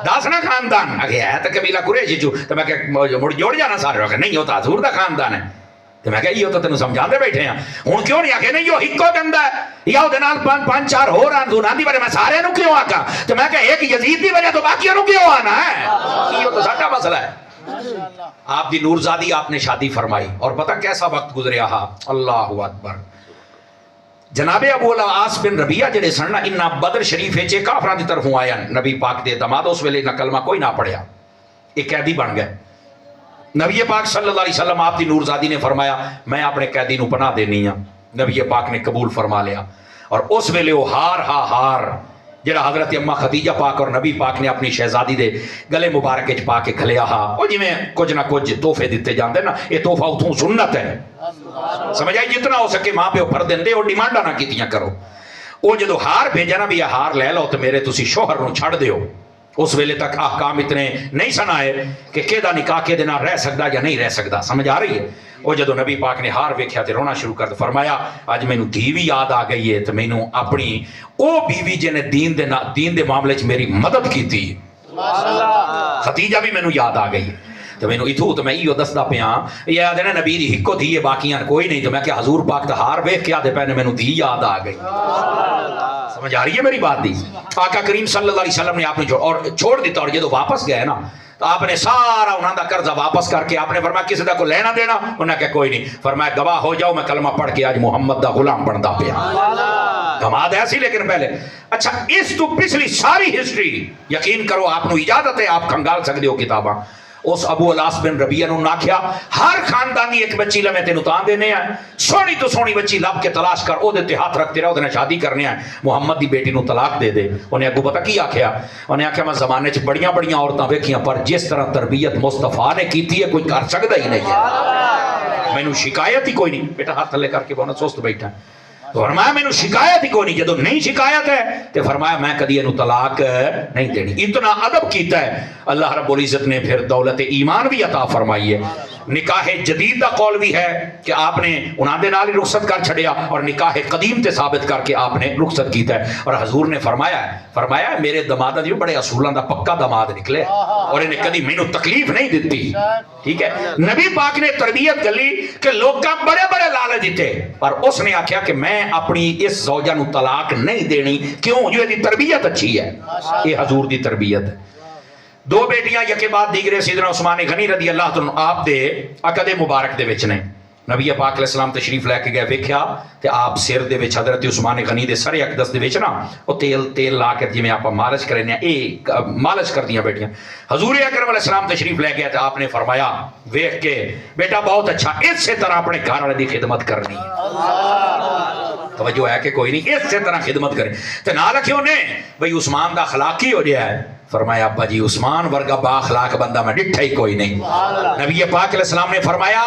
دس نا خاندان اگے ہے تے قبیلہ قریش چوں تے میں کہ مڑ جوڑ جانا سارے وقت نہیں ہوتا حضور دا خاندان ہے تے میں کہ یہ تو تینوں سمجھا دے بیٹھے ہیں ہن کیوں نہیں آکھے نہیں وہ ہکو گندا ہے یا او دے نال پانچ چار ہور آندوناں دی وجہ میں سارے نوں کیوں آکھاں تے میں کہ ایک یزید دی وجہ تو باقیاں نوں کیوں آنا ہے؟ یہ تو ساڈا مسئلہ ہے۔ آپ دی نورزادی آپ نے شادی فرمائی اور پتہ کیسا وقت گزریا ہا، اللہ اکبر۔ جناب ابو العاص بن ربیعہ جڑے سن نا انہاں بدر شریف وچ کافراں دی طرفوں آیا نبی پاک دے دماد اس ویلے نہ کلمہ کوئی نہ پڑھیا، ایک قیدی بن گئے۔ نبی پاک صلی اللہ علیہ وسلم آپ دی نورزادی نے فرمایا میں اپنے قیدی نو پناہ دینی ہاں، نبی پاک نے قبول فرما لیا اور اس ویلے وہ ہار جڑا حضرت اماں خدیجہ پاک اور نبی پاک نے اپنی شہزادی دے گلے مبارک وچ پا کے کھلیا ہا، او جویں کچھ نہ کچھ تحفے دتے جاندے نا، یہ تحفہ اتھوں سنت ہے، سمجھ آئی جتنا ہو سکے ماں پیو بھر دیندے اور ڈیمانڈاں نہ کیتیاں کرو۔ او جدو ہار بھیجا نا بھی یہ ہار لے لو تے میرے تسی شوہر نو چھڑ دیو، اس ویلے تک احکام اتنے نہیں سن آئے کہ کیدا نکاح کے دن رہ سکدا یا نہیں رہ سکدا، سمجھ آ رہی ہے؟ وہ جدو نبی پاک نے ہار ویکھیا تے رونا شروع کر فرمایا اج مینوں دھی وی یاد آ گئی ہے تے مینوں اپنی او بیوی جے نے دین دے معاملے چ میری مدد کیتی خدیجہ بھی مینوں یاد آ گئی تو مینوں اتھوں تو میں ایو دسدا پیاں یہ آدھے نا نبی دی ہکو دھی ہے باقیاں کوئی نہیں، تو میں کہ حضور پاک دا ہار ویکھ کے آدھے پہنے مینوں دھی یاد آ گئی۔ سمجھ آ رہی ہے میری بات دی؟ آقا کریم صلی اللہ علیہ وسلم نے آپ نے چھوڑ دیتا اور جدو واپس گئے نا تو آپ نے سارا انہاں دا قرضہ واپس کر کے آپ نے فرمایا کسی دا کو لینا دینا، انہوں نے کہا کوئی نہیں، فرمایا گواہ ہو جاؤ میں کلمہ پڑھ کے آج محمد دا غلام بندا پیا۔ دماد ایسی لیکن پہلے اچھا اس تو پچھلی ساری ہسٹری یقین کرو آپ نو اجازت ہے آپ کھنگال سکتے ہو کتاباں، اس ابو العاص بن ربیعہ نو ناکھیا ہر خاندانی ایک بچی لمے تینوں تان دینے ہیں، سونی تو سونی بچی لب کے تلاش کر او دے تے ہاتھ رکھتے رہو دے شادی کرنے ہیں، محمد دی بیٹی نو طلاق دے دے۔ انہیں اگو پتہ کی آکھیا؟ انہیں آکھیا میں زمانے چ بڑیاں عورتاں ویکھیاں پر جس طرح تربیت مصطفیٰ نے کیتی ہے کوئی کر سکدا ہی نہیں ہے، مینوں شکایت ہی کوئی نہیں، بیٹا ہاتھ تھلے کر کے بہت سست بیٹھا ہے، تو فرمایا مینوں شکایت ہی کوئی نہیں، جدو نہیں شکایت ہے تو فرمایا میں کدی انہوں طلاق نہیں دینی۔ اتنا ادب کیتا ہے اللہ رب العزت نے پھر دولت ایمان بھی عطا فرمائی ہے۔ نکاح جدید دا قول بھی ہے کہ آپ نے انہاں دے نال ہی رخصت کر چھڑیا اور نکاح قدیم تے ثابت کر کے آپ نے رخصت کیتا ہے، اور حضور نے فرمایا میرے دماد جو بڑے اصولاں دا پکا دماد نکلے اور انہیں کدی مینوں تکلیف نہیں دیتی، ٹھیک ہے۔ نبی پاک نے تربیت گلی کہ لوکاں بڑے بڑے لالچ دیتے پر اس نے آکھیا کہ میں اپنی اس زوجہ نو طلاق نہیں دینی، کیوں؟ جو دی تربیت اچھی ہے، یہ حضور دی تربیت ہے۔ دو بیٹیاں یکے بعد دیگرے سیدنا عثمان غنی رضی اللہ عنہ آپ دے عقد مبارک دے وچ نے، نبی پاک علیہ السلام تشریف لے کے گئے، ویکھیا تے آپ سر دے وچ حضرت عثمان غنی دے سر اقدس دے وچ نا او تیل لا کے جویں آپ مالش کرنے اے مالش کردیاں بیٹیاں، حضور اکرم علیہ السلام تشریف لے گئے تے آپ نے فرمایا ویکھ کے بیٹا بہت اچھا اسی طرح اپنے گھر والے دی خدمت کرنی ہے، توجہ ہے کہ کوئی نہیں، اسی طرح خدمت کرے تے نال رکھیو نے بھئی عثمان دا اخلاق کی ہو گیا ہے، فرمایا ابا جی عثمان ورگا با اخلاق بندہ میں ڈٹھا ہی کوئی نہیں۔ نبی پاک علیہ السلام نے فرمایا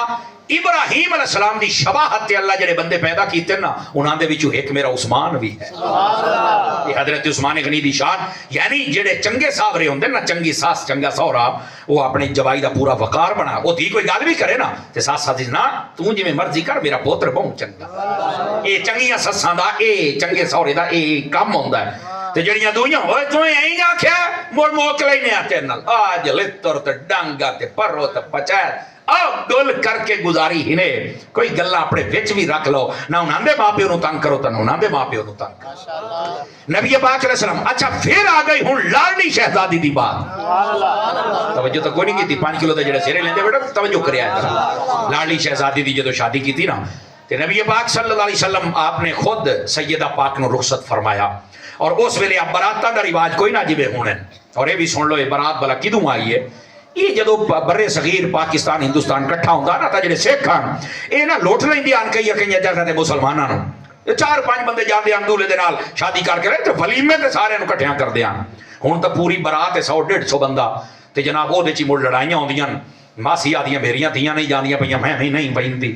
ابراہیم علیہ السلام دی شباہت تے اللہ جڑے بندے پیدا کیتے نا انہاں دے وچوں ایک میرا عثمان بھی ہے، یہ حضرت عثمان غنی دی شان، یعنی جڑے چنگے ساورے ہوندے نا، چنگی ساس چنگا سہرا، وہ اپنے جوائی دا پورا وقار بنا، وہ دی کوئی گل بھی کرے نا تے ساس ساتھ نا تو جویں مرضی کر میرا پوتر بہت چنگا، اے چنگیاں سساں دا اے چنگے سہرے دا اے کم ہوندا ہے۔ تے جڑیاں دویاں ہوئے تو ایں آکھیا مڑ موکل ہی نہیں آتے نال آج لتر تے ڈانگا تے پرو تے پچیر آؤ گل کر کے گزاری ہی نے، کوئی گلہ اپنے وچ بھی رکھ لو، نہ انہاں دے ماں پیو نو تنگ کرو تے نہ انہاں دے ماں پیو نو تنگ کرو۔ نبی پاک علیہ السلام اچھا پھر آ گئی ہن لاڈلی شہزادی دی بات، توجہ تو کوئی نہیں کیتی، 5 کلو دے جڑے سیرے لیندے بیٹا توجہ کریا ہے۔ لاڈلی شہزادی دی جدو شادی کیتی نا تے نبی پاک صلی اللہ علیہ وسلم آپ نے خود سیدہ پاک نو رخصت فرمایا، اور اس ویلے اب براتاں دا رواج کوئی نہ جویں ہونے، اور یہ بھی سن لو یہ برات بلا کدوں آئی ہے، یہ جدو برے صغیر پاکستان ہندوستان کٹھا ہوندا نا تا جڑے سکھ ہن اے نا لوٹ لیندے آن کئی جگہ تے مسلماناں نوں، یہ 4-5 بندے جاندے ہیں دولے دے نال شادی کر کے تے ولیمے تے سارے نوں کٹھیاں کردے ہیں. ہن تاں پوری برات 100-150 بندہ تے جناب او دے چ مڑ لڑائیاں ہوندیاں. ماسی آدیاں میریاں دھیاں نہیں جاندیاں پیاں میں نہیں پہندی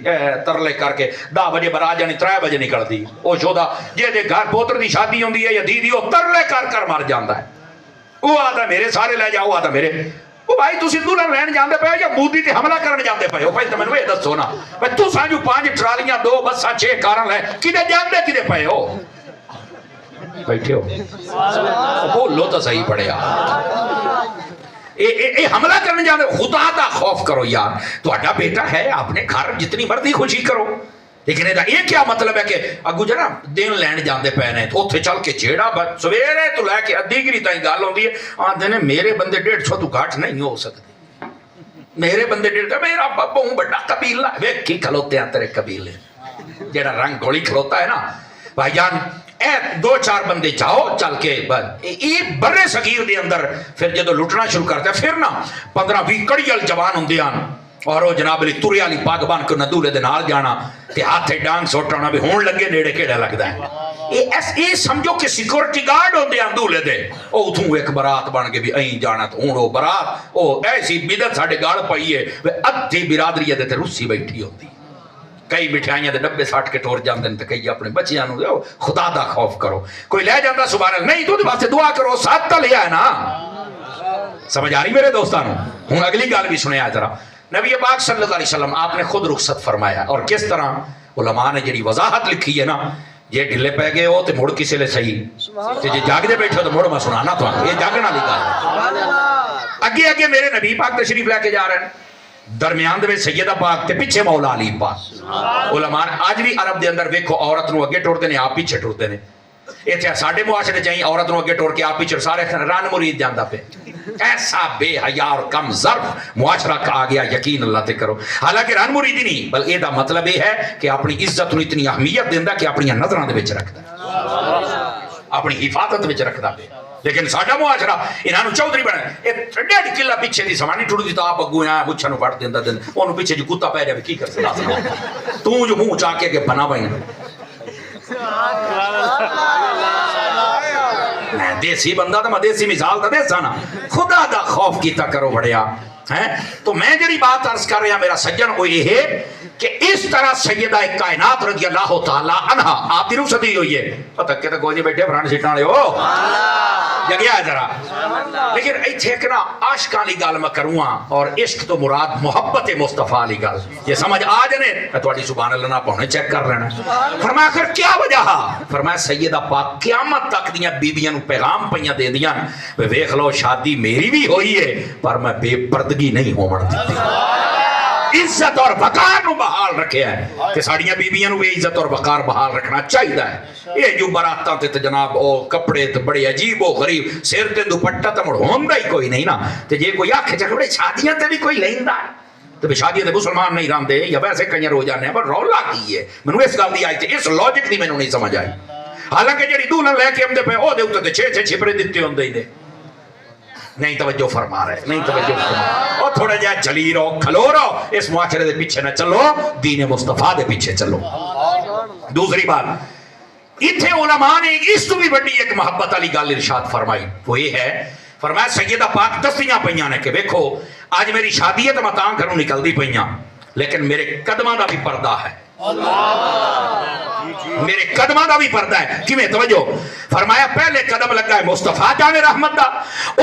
ترلے کر کے 10 بجے برات جانی 3 بجے نکلدی. او شودا جے دے گھر پوتر دی شادی ہوندی ہے یا دی او ترلے کر مر جاندا ہے. او آدا میرے سارے لے جاؤ آدا میرے. او بھائی تسی دلہن لین جاندے پئے یا مودی تے حملہ کرن جاندے پئے ہو؟ بھائی تے مینوں اے دسو نا بھئی تساں جو 5 ٹرالیاں 2 بساں 6 کاراں لے کدے جاندے کدے پئے ہو؟ بیٹھے ہو بولو تو صحیح پڑھیا. اے حملہ کرنے جاندے. خدا دا خوف کرو یار. تہاڈا بیٹا ہے اپنے گھر جتنی مرضی خوشی کرو لیکن یہ کیا مطلب ہے کہ اگو جنا دن لین جاندے پے نے اوتھے چل کے جیڑا سویرے تو لے کے ادھی گری تائیں گل ہوندی ہے آندے نے میرے بندے 150 تو گھٹ نہیں ہو سکتے. میرے بندے 150 میرا بہت بڑا قبیلہ ویکھ کی کھلوتے ہیں تیرے قبیلے جیڑا رنگ گولی کھلوتا ہے نا بھائی جان. اے 2-4 بندے جاؤ چل کے یہ برے صغیر دے اندر پھر جدو لٹنا شروع کرتے ہیں پھر نا 15-20 کڑیل جوان ہوندے ہیں اور وہ جناب علی تورے والی پاگ بن کے ندولے دے نال جانا تے ہاتھے ڈانگ سوٹنا بھی ہون لگے نیڑے کیڑا لگدا ہے. یہ سمجھو کہ سیکورٹی گارڈ ہوندے ہیں دولے دے. او اتھوں ایک برات بن کے بھی این جانا تو ہن او برات او ایسی بدعت ساڈے گال پئی ہے ادھی برادری دے تے روسی بیٹھی ہوندی. کئی مٹھائیاں دے ڈبے سٹ کے ٹور جاندے تے کئی اپنے بچیاں نوں. خدا دا خوف کرو. کوئی لے جاندا سبحان اللہ نہیں تو دے واسطے دعا کرو ساتھ تا لیا ہے نا. سمجھ آ رہی میرے دوستانو؟ ہن اگلی گل بھی سنیا ذرا. نبی پاک صلی اللہ علیہ وسلم آپ نے خود رخصت فرمایا اور کس طرح علماء نے جڑی وضاحت لکھی ہے نا یہ ڈھلے پہ گئے ہو تے مڑ کسے لے صحیح تے جے جاگ دے بیٹھے ہو تو مڑ میں سنانا تو یہ جاگنا لکھا. اگے میرے نبی پاک تشریف لے کے جا رہے ہیں درمیان دے سیدہ پاک تے پیچھے مولا علی پاک. علماء آج بھی عرب دے اندر ویکھو عورت نو اگے ٹردے نے آپ پیچھے ٹردے نے. ایتھے ساڈے معاشرے چاہیے عورت نو اگے ٹور کے آپ پیچھے سارے رن مرید جاندا پہ. ایسا بے حیا اور کم ظرف معاشرہ آ گیا یقین اللہ تے کرو. حالانکہ رن مریدی نہیں بل یہ مطلب یہ ہے کہ اپنی عزت نو اتنی اہمیت دیندا کہ اپنی نظراں دے وچ رکھدا اپنی حفاظت وچ رکھدا پہ. لیکن ساڈا معاشرہ انہاں نوں چودھری بنا 1.5 کلا پیچھے دی سمانی ٹردی تو آپ اگوں آ مچھاں نوں وڑ دیندا دین اونوں پیچھے جو کتا پے جاوے کی کر سکدا تو جو منہ چا کے بنا بھائی میں دیسی بندہ تو میں دیسی مثال تو دیسا نا. خدا دا خوف کیتا کرو بڑیا. تو میں جڑی بات عرض کر رہا میرا سجن وہ یہ ہے کہ اس طرح سیدہ کائنات رضی اللہ تعالی عنہ آپ دی رخصتی ہوئی ہے. پتہ کہ تو کوئی نہیں بیٹھے فرانٹ سیٹاں والے ہو جگیا ہے ذرا. لیکن ایتھے ایک نا عاشق والی گل میں کروں اور عشق تو مراد محبت مصطفیٰ والی گل یہ سمجھ آ جانے تہاڈی سبحان اللہ نہ پاونے چیک کر لینا. فرمایا آخر کیا وجہ؟ فرمایا سیدہ پاک قیامت تک دیاں بیویاں نوں پیغام پئیاں دیندیاں ویکھ لو شادی میری بھی ہوئی ہے پر میں بے پردگی نہیں ہون دتی. عزت اور وقار نو بحال رکھے ہے کہ ساڑیاں بیویاں نو بھی عزت اور وقار بحال رکھنا چاہیے ہے. یہ جو براتاں تے جناب او کپڑے تے بڑے عجیب و غریب سر تے دوپٹہ تے مڑ ہوندا ہی کوئی نہیں نا. تے جے کوئی آکھے چا بڑے شادیاں تے بھی کوئی لیندا ہے تو شادیاں تے مسلمان نہیں راندے یا ویسے کئی رو جانے ہیں پر رولا کی ہے. مینوں اس گل دی آئی تے اس لاجک دی مینوں نہیں سمجھ آئی. حالانکہ جڑی دلہن لے کے آندے پے او دے اوتے تے 6 چھپرے دتے ہوندے نے. نہیں توجہ فرما رہے نہیں توجہ فرما اور تھوڑا جہا جلی رہو کھلو رہو اس معاشرے دے پیچھے نہ چلو دین مصطفیٰ دے پیچھے چلو. دوسری بات اتھے علماء نے اس تو بھی بڑی ایک محبت والی گل ارشاد فرمائی وہ یہ ہے فرمایا سیدہ پاک دستیاں پئیاں نے کہ دیکھو آج میری شادی ہے تو میں تاں گھروں نکلدی پئیاں لیکن میرے قدماں دا بھی پردہ ہے. میرے قدماں دا بھی پردہ ہے. کیویں توجہ فرمایا پہلے قدم لگا ہے مصطفیٰ جان رحمت دا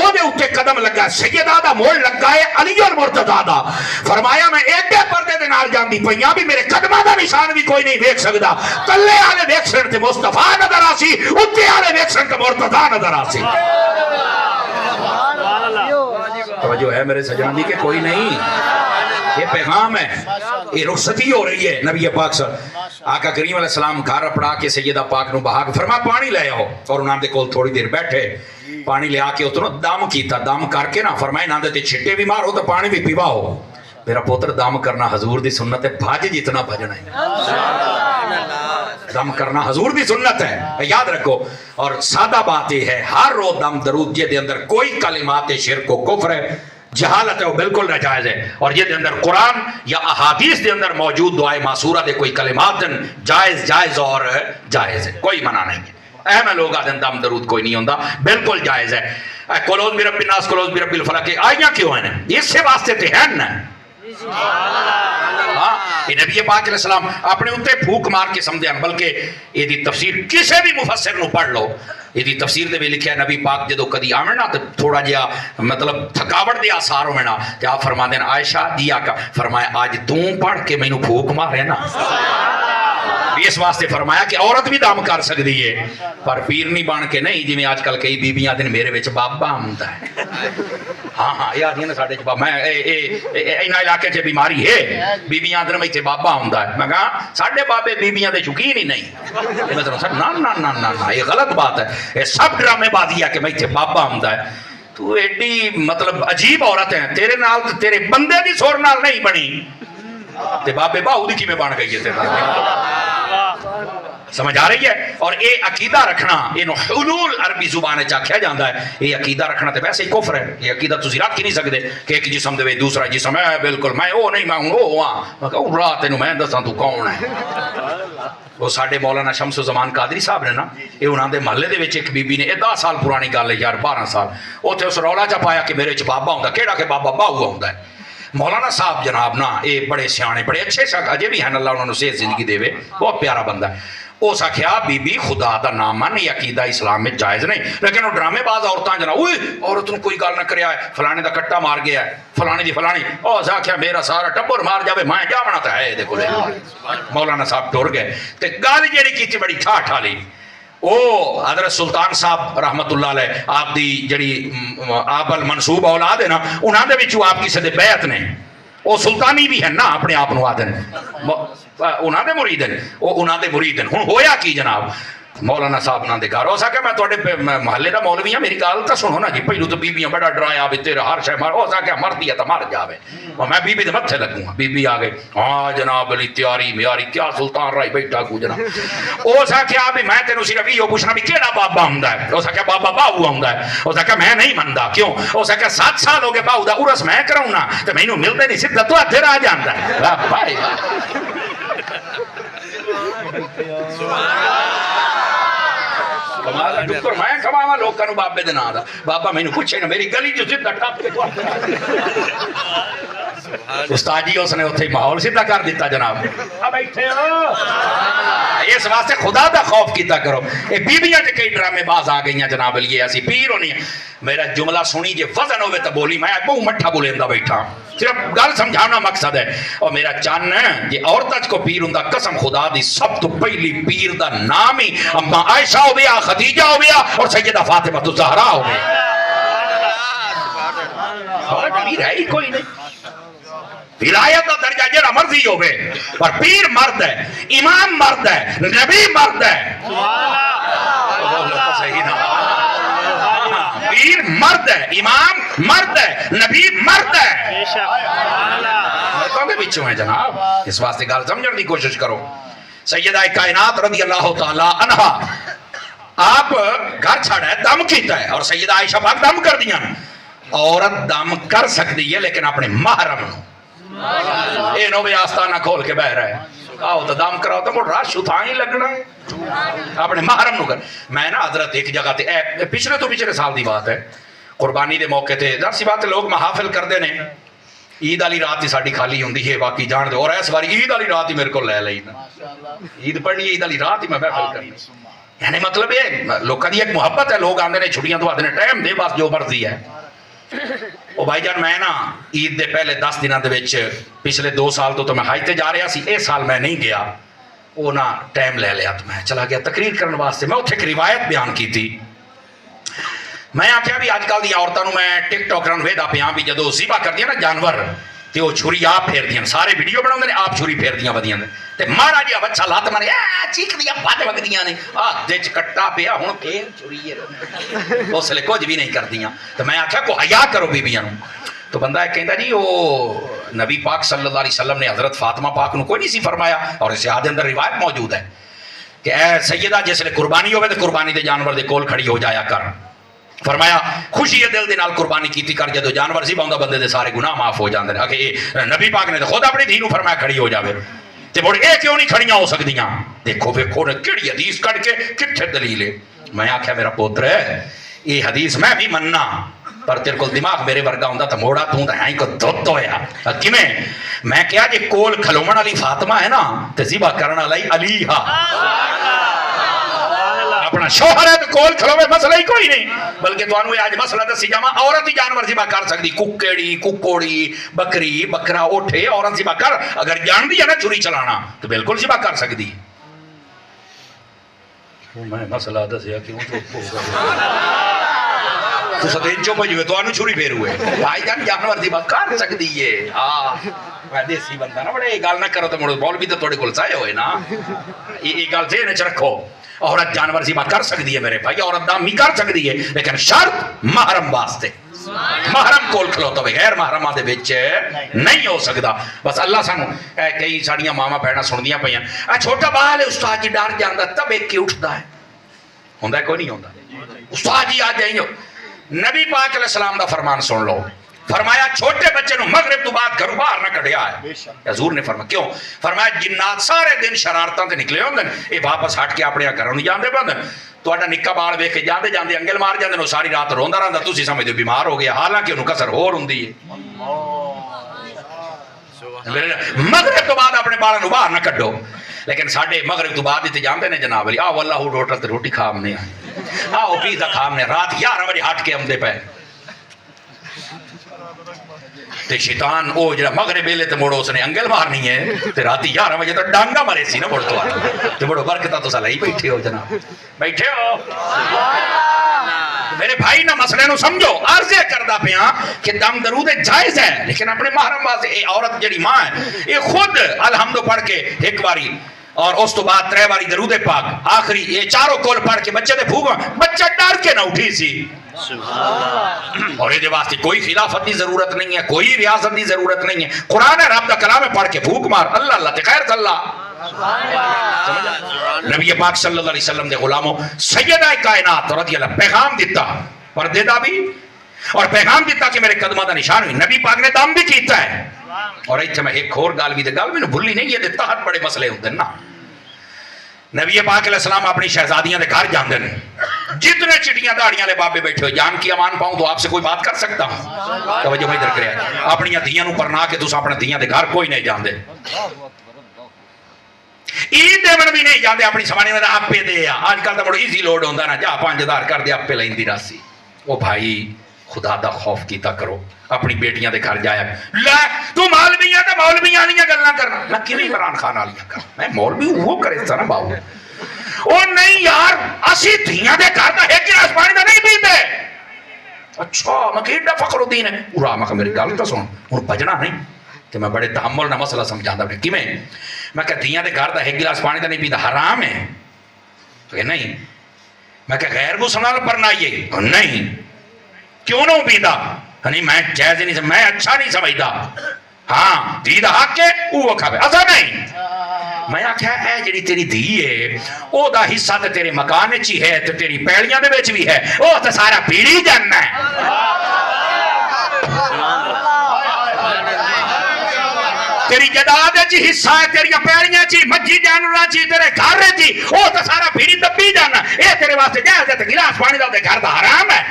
او دے اوتے قدم لگا ہے سیدہ دا موڑ لگا ہے علی المرتضی دا. فرمایا میں ایڈے پردے دے نال جاندی پئیاں بھی میرے قدماں دا نشان بھی کوئی نہیں ویکھ سکدا. تلے والے ویکھن تے مصطفیٰ نظر آسی اوتے والے ویکھن تے مرتضی نظر آسی. توجہ ہے میرے سجنا دی کہ کوئی نہیں. یہ پیغام ہے یہ رخصتی ہو رہی ہے. نبی پاک صلی آقا کریم علیہ السلام گھر اپڑا کے سیدہ پاک نو بہا کے فرمایا پانی لے آؤ اور انہاں دے کول تھوڑی دیر بیٹھے پانی لے آ کے اتنو دم کیتا. دم کر کے نا فرمایا انہاں دے چھٹے بھی مارو تو پانی بھی پیواؤ. میرا پوتر دم کرنا حضور دی سنت ہے بھاج جتنا بھجنا ہے. دم کرنا حضور دی سنت ہے یاد رکھو. اور سادہ بات یہ ہے ہر رو دم درود جے دے اندر کوئی کلمات شرک و کفر ہے جہالت ہے وہ بالکل ناجائز ہے. اور یہ دے اندر قرآن یا احادیث دے اندر موجود دعائے معصورہ دے کوئی کلمات جائز اور جائز ہے, کوئی منع نہیں ہے. میں لوگ آدھن دم درود کوئی نہیں ہوندہ, بالکل جائز ہے. کلوز برب الناس کلوز برب الفلق آئیاں کیوں ہیں اس سے واسطے تے ہیں نا. یہ نبی پاک علیہ السلام اپنے اتے پھوک مار کے سمجھے ہیں, بلکہ یہ دی تفسیر کسے بھی مفسر نو پڑھ لو, یہ دی تفسیر دے بھی لکھیا ہے نبی پاک جدو کدی آمیں نا تو تھوڑا جیا مطلب تھکاوٹ دے آثار ہوئے نا, کہ آپ فرما دیں عائشہ دیا کا فرمایا آج توں پڑھ کے میں نو پھوک مارے نا. اس واسطے فرمایا کہ عورت بھی دم کر سکتی ہے پر پیر نہیں بن کے نہیں, جی میں آج کل کئی بیبیاں دن میرے وچ بابا آمدہ ہے. ہاں یہ آدھی ہے نا ساڑھے چھ بابا, میں اینا علاقے چھ بیماری ہے بیبیاں دن میں چھ بابا آمدہ ہے. میں کہا ساڑھے بابے بیبیاں دے شکین ہی نہیں. میں سر نا یہ غلط بات ہے, یہ سب ڈرامے بازی ہے کہ میں چھ بابا آمدہ ہے. تو ایڈی مطلب عجیب عورت ہیں, تیرے نال تیرے بندے دی سور نال نہیں بنی تے بابے باہو دی کی میں بان گئی ہے. سمجھ آ رہی ہے. اور اے عقیدہ رکھنا انہوں حلول عربی زبان چاکھیا جاندہ ہے, یہ عقیدہ رکھنا تے ویسے ہی کفر ہے. یہ عقیدہ تو رکھ ہی نہیں سکتے کہ ایک جسم دے دوسرا جسم ہے, بالکل میں او نہیں میں ہوں او ہاں. میں کہا رات انہوں میں دساں تو کون ہے. وہ ساڑھے مولانا شمس و زمان قادری صاحب نے نا, یہ انہاں دے محلے دے وچ ایک بی بی نے 10 سال پرانی گل ہے یار 12 سال اوتھے اس رولا چا پایا کہ میرے چ بابا ہوندا, کیڑا کہ بابا باہو ہوندا ہے. مولانا صاحب جناب نا اے بڑے سیانے بڑے اچھے شخص اجے بھی ہیں, اللہ انہوں نے صحت زندگی دے وے, بہت پیارا بندہ ہے. او ساکھیا بی بی خدا دا نام من یہ عقیدہ اسلام میں جائز نہیں, لیکن وہ ڈرامے باز عورتاں جناب اوئے عورت نے کوئی گل نہ کریا ہے, فلانے دا کٹا مار گیا ہے, فلانے دی فلانی, او ساکھیا میرا سارا ٹبر مار جاوے میں جاونا تا ہے دیکھو لے. مولانا صاحب ٹر گئے تے گل جڑی کیتی بڑی ٹھاٹھا لی. او حضرت سلطان صاحب رحمت اللہ علیہ آپ دی جڑی آپ المنصوب اولاد ہے نا, انہاں دے وچوں آپ کسے دے بیعت نے, وہ سلطانی بھی ہیں نا اپنے آپ نو آدھن, انہاں دے مرید ہیں, وہ انہاں دے مرید ہیں. ہن ہویا کی جناب, مولانا صاحب نہ دے گھر ہو سکے میں توڑے محلے دا مولوی ہوں, میری گل تا سنو نا جی. پہلو تو بیبیاں بڑا ڈرایا بھی تیرا ہر شے مار, ہو سکے مر دیا تو مر جاوے, اور میں بی بی دے متھے لگوں گا. بی بی آ گئی, ہاں جناب علی تیاری میاری کیا سلطان رائی بیٹھا کو جناب. ہو سکے بھی میں تینوں صرف یہ پوچھنا بھی کیڑا بابا ہوندا ہے. ہو سکے بابا باہو ہوندا ہے, ہو سکے میں نہیں مندا, کیوں ہو سکے 7 سال ہو گئے باہو دا عرس میں کراؤں نا تو مینوں ملدے نہیں, سیدھا تو ادھر آ جاندا ہے. واہ بھائی ڈکر میں کھواواں لوکاں نوں بابے دے نام دا, بابا مینوں پوچھے نا میری گلی جو سیدھا ٹپ کے تو استاد جی اس نے اتنے ماحول سیدھا کر دیتا جناب. بیٹھے ہو اس واسطے خدا دا خوف کیتا کرو. یہ بیبیاں تے کئی ڈرامے باز آ گئی ہیں جناب لیے, اسی پیر ہونی. میرا جملہ سنی جے وزن ہوئے تو بولی, میں بہو مٹھا بولیندا بیٹھا, صرف گل سمجھانا مقصد ہے. اور میرا چان جی عورت کو پیر ہوندا, قسم خدا دی سب تو پہلی پیر دا نام ہی اما عائشہ ہو گیا, خدیجہ ہو گیا اور سیدہ فاطمہ الزہرا ہو گیا. پیر ہے ہی کوئی نہیں. ولایت کا درجہ جڑا مرضی ہوے, پر پیر مرد ہے, امام مرد ہے, نبی مرد ہے. پیر مرد ہے, امام مرد ہے, نبی مرد ہے. بچوں ہیں جناب, اس واسطے گل سمجھنے کی کوشش کرو. سیدہ کائنات رضی اللہ تعالی عنہا آپ گھر چھڑا ہے, دم کیتا ہے, اور سیدہ عائشہ پاک دم کر دیا. عورت دم کر سکتی ہے لیکن اپنے محرم اے نو بھی آستانہ کھول کے بہ رہا ہے, آؤ تو دم کراؤ تو رش اتھا ہی لگنا ہے, اپنے محرم نو کر. میں نا حضرت ایک جگہ تے پچھلے سال دی بات ہے, قربانی دے موقع تے ظاہر سی بات لوگ محافل کردے نے, عید والی رات ہی ساڈی خالی ہوندی ہے, باقی جان دے, اور اس باری عید والی رات ہی میرے کو لے لئی نا, عید پڑھنی عید والی رات ہی میں محفل کرنی. یعنی مطلب یہ لوکاں دی ایک محبت ہے, لوگ آندے نے چھٹیاں تو آندے نے ٹائم دے بس جو مرضی ہے. او بھائی جان میں نا عید دے پہلے 10 دنوں دے وچ پچھلے 2 سال تو میں حج تے جا رہا سی, اس سال میں نہیں گیا. وہ نا ٹائم لے لیا تو میں چلا گیا تقریر کرنے واسطے. میں اتھے ایک روایت بیان کی تھی, میں آخیا بھی اج کل دی عورتوں میں ٹک ٹاک رن ویدا پیا بھی جدو ذبح کردیاں نا جانور تے وہ چھری آپ پھیر دیاں, سارے ویڈیو بنا نے آپ چھری پھیر دیاں ودیاں تے مارا جی بچہ لات مارے چیخ دیا بات وگدیاں نے, دے چ کٹا پیا ہن پھیر چھری اس لے کچھ بھی نہیں کردیاں. تو میں آخیا کو حیا کرو بیبیاں. تو بندہ کہندا جی وہ نبی پاک صلی اللہ علیہ وسلم نے حضرت فاطمہ پاک نو کوئی نہیں سی فرمایا, اور اس دے اندر روایت موجود ہے کہ اے سیدہ جس لے قربانی ہوے تے قربانی دے جانور دے کول کھڑی ہو جایا کر. فرمایا خوشی دل دے نال قربانی کیتی کر جدو جانور سی باوندا بندے دے سارے گناہ معاف ہو جاندے نے کہ نبی پاک نے خود اپنی دھی نو فرمایا کھڑی ہو جاوے تے مڑ اے کیوں نہیں کھڑیاں ہو سکدیاں دیکھو ویکھو نے کیڑی حدیث کڈ کے کتھے دلیل ہے میں آکھیا میرا پوتر ہے یہ حدیث میں بھی مننا پر تیرے کو دماغ میرے ورگا ہوندا تے موڑا تو تے ہائیں کو دھت ہویا کیویں میں کہیا جے کول کھلومن والی فاطمہ ہے نا تے ذبح کرن والی علی ہا اپنا شوہر ہے تو کول کھلوے مسئلہ ہی کوئی نہیں بلکہ تو انہوں آج مسئلہ دسی جاما عورت ہی جانور ذبح کر سکتی ککڑی ککوڑی بکری بکرا اوٹھے عورت ذبح کر اگر جان دی ہے نا چھری چلانا تو بالکل ذبح کر سکتی میں مسئلہ دسیا کیوں چپ ہو گیا تو سدین چپ ہوئے تو انہوں چھری پھیر ہوئے بھائی جان جانور ذبح کر سکتی ہے میں دیسی بندہ نا بڑے یہ گال نہ کرو تو مڑو بول بھی تو تھوڑے کول سائے ہوئے نا یہ گال ذہن وچ رکھو عورت جانور ذبح کر سکتی ہے میرے بھائی عورت دامی کر سکتی ہے لیکن شرط محرم واسطے محرم کول کھلوتا ہوئے غیر محرمہ دے وچ نہیں ہو سکتا بس اللہ سانو کئی ساڑیاں ماما بہنا سندیاں پئیاں چھوٹا بال ہے استاد جی ڈر جاندا تب ایک کی اٹھدا ہے ہوندا ہے کوئی نہیں ہوندا استاد جی آ جائیں نبی پاک علیہ السلام دا فرمان سن لو فرمایا چھوٹے بچے نو مغرب تو بعد گھروں باہر نہ کڈیا ہے حضور نے فرمایا کیوں فرمایا جنات سارے دن شرارتاں تے نکلے ہوندے اے واپس ہٹ کے اپنے گھروں نہیں جاندے بندے تہاڈا نکا بال ویکھ کے جاندے جاندے انگل مار جاندے نو ساری رات روندا رہندا تسی سمجھدے بیمار ہو گیا حالانکہ انہوں کسر ہور ہوندی ہے مغرب تو بعد اپنے بالوں نو باہر نہ کڈو لیکن ساڈے مغرب تو بعد تے جاندے نے جناب علی آ واللہ ہوٹل تے روٹی کھامنے آؤ پیزا کھامنے رات 11 بجے ہٹ کے آمدے پے تے شیطان او جڑا مغرب ویلے تے موڑو اس نے انگل مارنی ہے تے رات 11 بجے تو ڈانگا مارے سی نا مڑ تو تے موڑو برکتہ تو سلا ہی بیٹھے ہو جناب بیٹھے ہو میرے بھائی نہ مسئلے نو سمجھو عرضے کردہ پیاں کہ دم درود جائز ہے لیکن اپنے محرم واسطے اے عورت جڑی ماں ہے اے خود الحمد پڑھ کے ایک باری اور اس تو بعد 3 باری درود پاک آخری یہ چاروں کول پڑھ کے بچے دے بھوگا بچہ ڈر کے نہ اٹھی سی اور یہ واسطے کوئی خلافت دی ضرورت نہیں ہے کوئی ریاست دی ضرورت نہیں ہے قرآن ہے رب دا کلام ہے پڑھ کے بھوک مار اللہ اللہ تے خیر اللہ نبی پاک صلی اللہ علیہ وسلم دے غلاموں سیدہ کائنات رضی اللہ پیغام دیتا پردے دا بھی اور پیغام دیتا کہ میرے قدمہ دا نشان ہوئی نبی پاک نے دام بھی کیتا ہے اور ایتھے میں ایک اور گال بھی دے گال میں نے بھلی نہیں یہ دیتا ہر بڑے مسئلے ہوتے ہیں نا نبی پاک علیہ السلام اپنی شہزادیاں دے گھر جاندے ہیں جتنے چٹیاں داڑیاں لے بابے بیٹھے ہو جان کی امان پاؤں تو آپ سے کوئی بات کر سکتا ہوں توجہ میں ادھر کرے اپنی دھیاں نو پرنا کے تساں اپنے دھیاں دے گھر کوئی نہیں جاندے عید دیون بھی نہیں جاندے اپنی سمانے میں آپ پہ دے آج کل تو بڑا ایزی لوڈ ہوندہ نا جا 5000 کر دے آپ پہ لیندی راسی وہ بھائی خدا دا خوف کیتا کرو اپنی بیٹیاں دے گھر جایا لے تو مولویاں تے مولویاں نہیں گلاں کرنا میں کیویں عمران خان والیاں کر میں مولوی وہ کرے سا نا باو او نہیں یار اسی دھیاں دے گھر دا ایک گلاس پانی دا نہیں پیندے اچھا میں کیڈا فخر الدین ہے پورا میں میری گل تو سن ہن بجنا نہیں تے میں بڑے تحمل نہ مسئلہ سمجھاندا میں کیویں میں کہ دھیاں دے گھر دا ایک گلاس پانی دا نہیں پیندا حرام ہے کہ نہیں میں کہ غیر غسل نال پرنائیے نہیں کیوں نہ پیندا نہیں میں جائز نہیں میں اچھا نہیں سمجھدا ہاں دھی دا حق ہے وہ کھاوے ایسا نہیں میں آکھیا اے جڑی تیری دھی ہے او دا حصہ تے تیرے مکان وچ ہی ہے تے تیری پیڑیاں دے وچ بھی ہے او تے سارا پیڑی جاننا ہے تیری جداد چی حصہ ہے تیری پیڑیاں چی مجھی جانوراں چی تیرے گھر چی او تے سارا پیڑی دبی جانا اے تیرے واسطے جائز ہے تے گلاس پانی دا تے گھر دا حرام ہے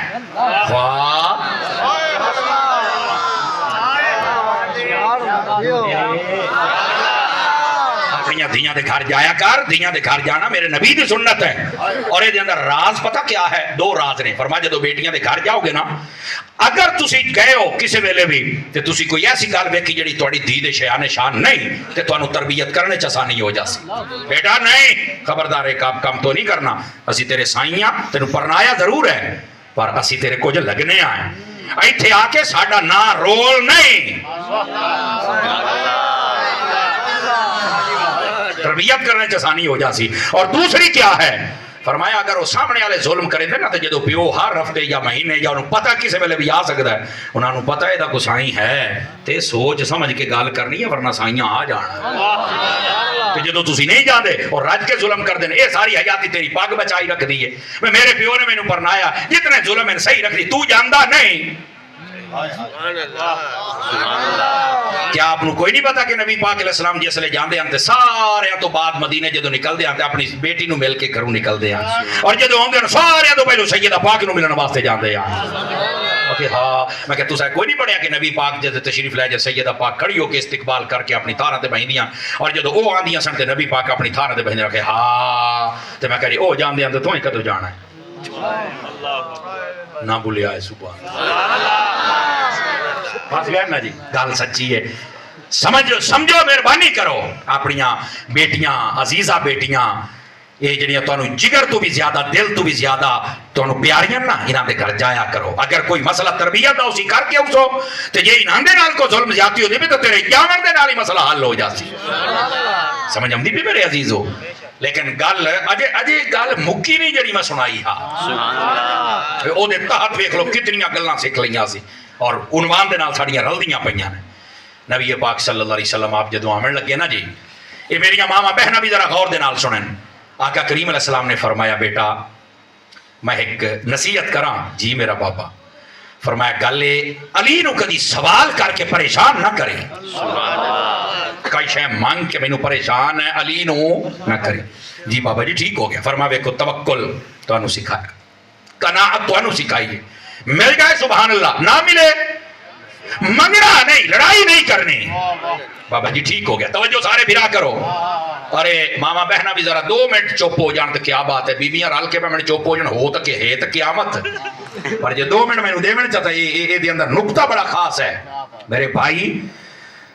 اپنی دھیاں دے گھر جایا کر دھیاں دے گھر جانا میرے نبی دی سنت ہے اور یہ اندر راز پتہ کیا ہے 2 راز نے فرمایا جدو بیٹیاں دے گھر جاؤ گے نا اگر تسی گئے ہو کسی ویلے بھی تے تسی کوئی ایسی گل ویکھی جڑی تہاڈی دھی دے شیان شان نہیں تے تانوں تربیت کرنے چ آسانی ہو جاسی بیٹا نہیں خبردار ہے کام تو نہیں کرنا اسی تیرے سائیاں تینوں پرنایا ضرور ہے پر اسی تیرے کچھ لگنے آئے ایتھے آ کے ساڈا نا رول نہیں تربیت کرنے چ آسانی ہو جاسی اور دوسری کیا ہے فرمایا اگر وہ سامنے والے ظلم کریں دے نا تو جدو پیو ہر ہفتے یا مہینے یا انہوں پتہ کسی ویلے بھی آ سکتا ہے انہوں نے پتہ ہے دا کوئی سائیں ہے تے سوچ سمجھ کے گال کرنی ہے ورنہ سائیاں آ جانا کہ جدو تسی نہیں جاندے اور رج کے ظلم کر دینے، اے ساری حیاتی تیری پاگ بچائی رکھ دی ہے، میں میرے پیو نے مینوں پرنایا جتنے ظلم میں صحیح رکھ دی، تو جاندہ نہیں۔ کیا آپ نے کوئی نہیں پتا کہ نبی پاک علیہ السلام جس لے جاندے ہیں سارے تو بعد مدینے جدو نکل دے ہیں اپنی بیٹی نو مل کے گھروں نکل دے ہیں اور جدو ہوندے ہیں سارے تو پہلو سیدہ پاک نو ملن واسطے جاندے ہیں۔ ہاں میں کہ تسا کوئی نہیں پڑھیا کہ نبی پاک جدو تشریف لے جائے سیدہ پاک کھڑی ہو کے استقبال کر کے اپنی تھاراں تے بہندیاں اور جدو او آندیاں سن تے نبی پاک اپنی تھاراں تے بہندے رکھے ہاں تے میں کہہ رہی او جاندے ہیں تو ہی کدو جانا ہے نہ بھولیا ہے سبحان بس گیا نا جی گل سچی ہے۔ سمجھو مہربانی کرو اپنیاں بیٹیاں عزیزہ بیٹیاں یہ جڑیاں تانوں جگر تو بھی زیادہ دل تو بھی زیادہ تانوں پیاریاں نا انہاں دے گھر جایا کرو۔ اگر کوئی مسئلہ تربیت دا اسی کر کے اسو تے جے انہاں دے نال کو ظلم زیادتی ہوندی بھی تو تیرے جاون دے نال ہی مسئلہ حل ہو جاسی۔ سمجھ آمدی بھی میرے عزیزو؟ لیکن گل اجے گل مکی نہیں جڑی میں سنائی ہاں او دے تحت ویکھ لو کتنیاں گلاں سکھ لیاں سی اور عنوان دے نال ساڈیاں رلدیاں پیاں نے۔ نبی پاک صلی اللہ علیہ وسلم آپ جدو آمن لگے نا جی یہ میریاں ماما بہنا بھی ذرا غور دے نال سنن۔ آقا کریم علیہ السلام نے فرمایا بیٹا میں ایک نصیحت کراں جی میرا بابا، فرمایا گلے علی نو کدی سوال کر کے پریشان نہ کرے، کئی شے مانگ کے مینوں پریشان ہے علی نو نہ کرے۔ جی بابا جی ٹھیک ہو گیا۔ فرمایا ویکھو توکل تانوں سکھایا، قناعت تانوں سکھائی، مل جائے سبحان اللہ، نہ ملے منگنا نہیں، لڑائی نہیں کرنی۔ بابا جی ٹھیک ہو گیا۔ توجہ سارے بھرا کرو۔ ارے ماما بہنا بھی ذرا 2 منٹ چپ ہو جان تو کیا بات ہے، بیبیاں رل کے میں چپ ہو جان ہو تو کہ ہے تو قیامت، پر جے 2 منٹ میں دے منٹ چاہتا یہ دے اندر نقطہ بڑا خاص ہے میرے بھائی۔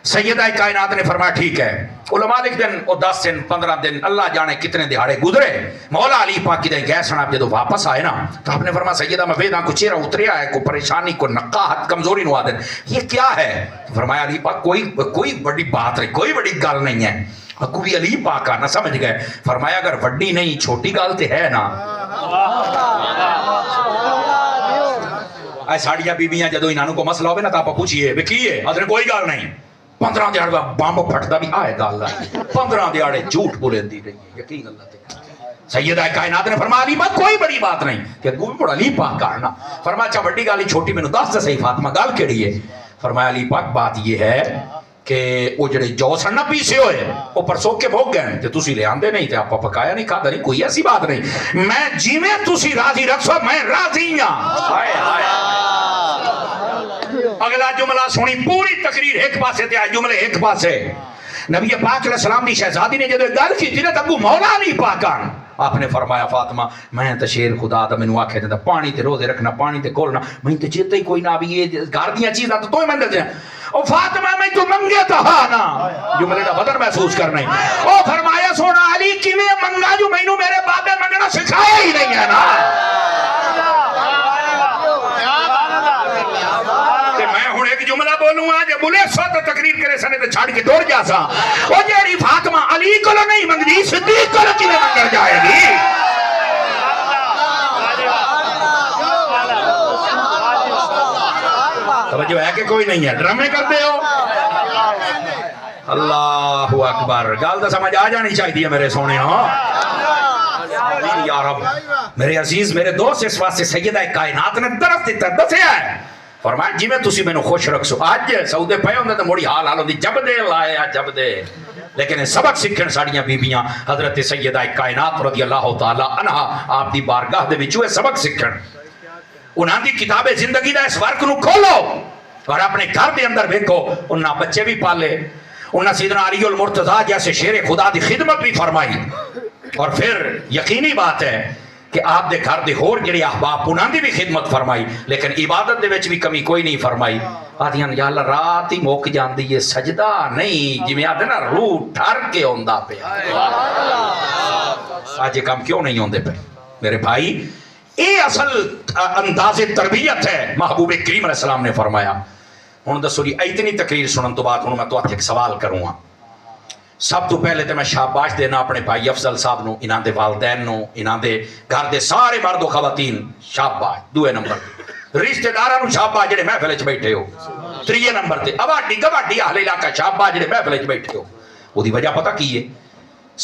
سیدہ کائنات نے فرمایا ٹھیک ہے، علماء لکھ دن اور 10 دن 15 دن اللہ جانے کتنے دہاڑے گزرے، مولا علی پاک کی دے گئے سن آپ جدو واپس آئے نا تو آپ نے فرمایا سیدہ میں ویداں کو چہرہ اتریا ہے، کوئی پریشانی کوئی نقاہت کمزوری نوا دن، یہ کیا ہے؟ فرمایا علی پاک کوئی بڑی بات نہیں، کوئی بڑی گل نہیں ہے۔ اکو بھی علی پاک نہ سمجھ گئے، فرمایا اگر وڈی نہیں چھوٹی گل تے ہے نا۔ اے ساڑیاں بیبیاں جدو انہوں کو مسئلہ ہوئے نا تو آپ پوچھئے بے کی ہے؟ ادھر کوئی گل نہیں، 15 دیاڑ بامب پھٹتا بھی آئے گا اللہ، 15 دیاڑے جھوٹ بولیں دی رہی ہے، یقین اللہ تے۔ سیدہ کائنات نے فرمایا علی پاک کوئی بڑی بات نہیں، کہ کوئی بڑا علی پاک کرنا۔ فرمایا اچھا وڈی گالی چھوٹی میں 10 سے صحیح فاطمہ گال کیڑی ہے؟ فرمایا علی پاک بات یہ ہے کہ وہ جڑے جو سن نہ پیسے ہوئے وہ پرسو کے بھوگ گئے تے تسی لے آندے نہیں تے آپ پکایا نہیں کھادا نہیں، کوئی ایسی بات نہیں، میں جیویں تسی راضی رکھو میں راضی ہاں۔ ہائے ہائے اگلا جملہ سنی پوری تقریر ایک پاسے تے آئے جملے ایک پاسے۔ نبی پاک علیہ السلام دی شہزادی نے جدو گل کی تھی نا تبو مولا علی پاکان آپ نے فرمایا فاطمہ میں تو شیر خدا دا مینوں آکھے دیندا پانی تے روزے رکھنا پانی تے کھولنا میں تے چیتا ہی کوئی نہ بھی یہ گھر دیاں چیزاں تو ہی مندے او فاطمہ میں تو منگے تا ہاں نا جملے دا بدن محسوس کرنا ہی او فرمایا سونا علی کیویں منگا جو مینوں میرے بابے منگنا سکھایا ہی نہیں ہے نا۔ جملہ بولوں گا جب بولے سو تو تقریر کرے سنے تو چھاڑ کے دوڑ جا سا وہ جیڑی فاطمہ علی کو نہیں منگدی صدیق کو کی میں منگر جائے گی۔ توجہ ہے کہ کوئی نہیں ہے، ڈرامے کرتے ہو؟ اللہ اکبر، گال تو سمجھ آ جانی چاہیے میرے سونے ہو یا رب۔ میرے عزیز میرے دوست اس واسطے سیدہ کائنات نے درست دسیا ہے، فرمایا جی میں تسی میں خوش رکھ سو آج سعودے پہ ہوندے تو موڑی حال ہوندی جب دے لائے جب دے، لیکن سبق سکھن ساڑیاں بیبیاں حضرت سیدہ کائنات رضی اللہ تعالی عنہ آپ دی بارگاہ دے وچوں سبق سکھن۔ انہاں دی کتاب زندگی دا اس ورق نو کھولو اور اپنے گھر دے اندر دیکھو، انہاں بچے بھی پالے، انہاں سیدنا علی المرتضیٰ جیسے شیر خدا دی خدمت بھی فرمائی، اور پھر یقینی بات ہے کہ آپ دے گھر دے ہور جڑے احباب انہاں دی بھی خدمت فرمائی، لیکن عبادت دے وچ بھی کمی کوئی نہیں فرمائی۔ آدھیاں یا اللہ رات ہی موک جاندی ہے سجدہ نہیں، جویں آدھے نا روح ٹھر کے ہوندا پیا۔ آج یہ کام کیوں نہیں ہوندے پے میرے بھائی؟ یہ اصل انداز تربیت ہے۔ محبوب کریم علیہ السلام نے فرمایا ہن دسو جی اتنی تقریر سنن تو بعد ہن میں تو ایک سوال کروں گا۔ سب تو پہلے تو میں شاباش دینا اپنے بھائی افضل صاحب نو، انہاں دے والدین نو، انہاں دے گھر دے سارے مرد و خواتین شاباش۔ دوے نمبر رشتہ داراں نو شاباش جڑے محفل وچ بیٹھے ہو۔ تریے نمبر تے اواڈی گواڈی اہل علاقہ شاباش جڑے محفل وچ بیٹھے ہو۔ اودی وجہ پتہ کی ہے؟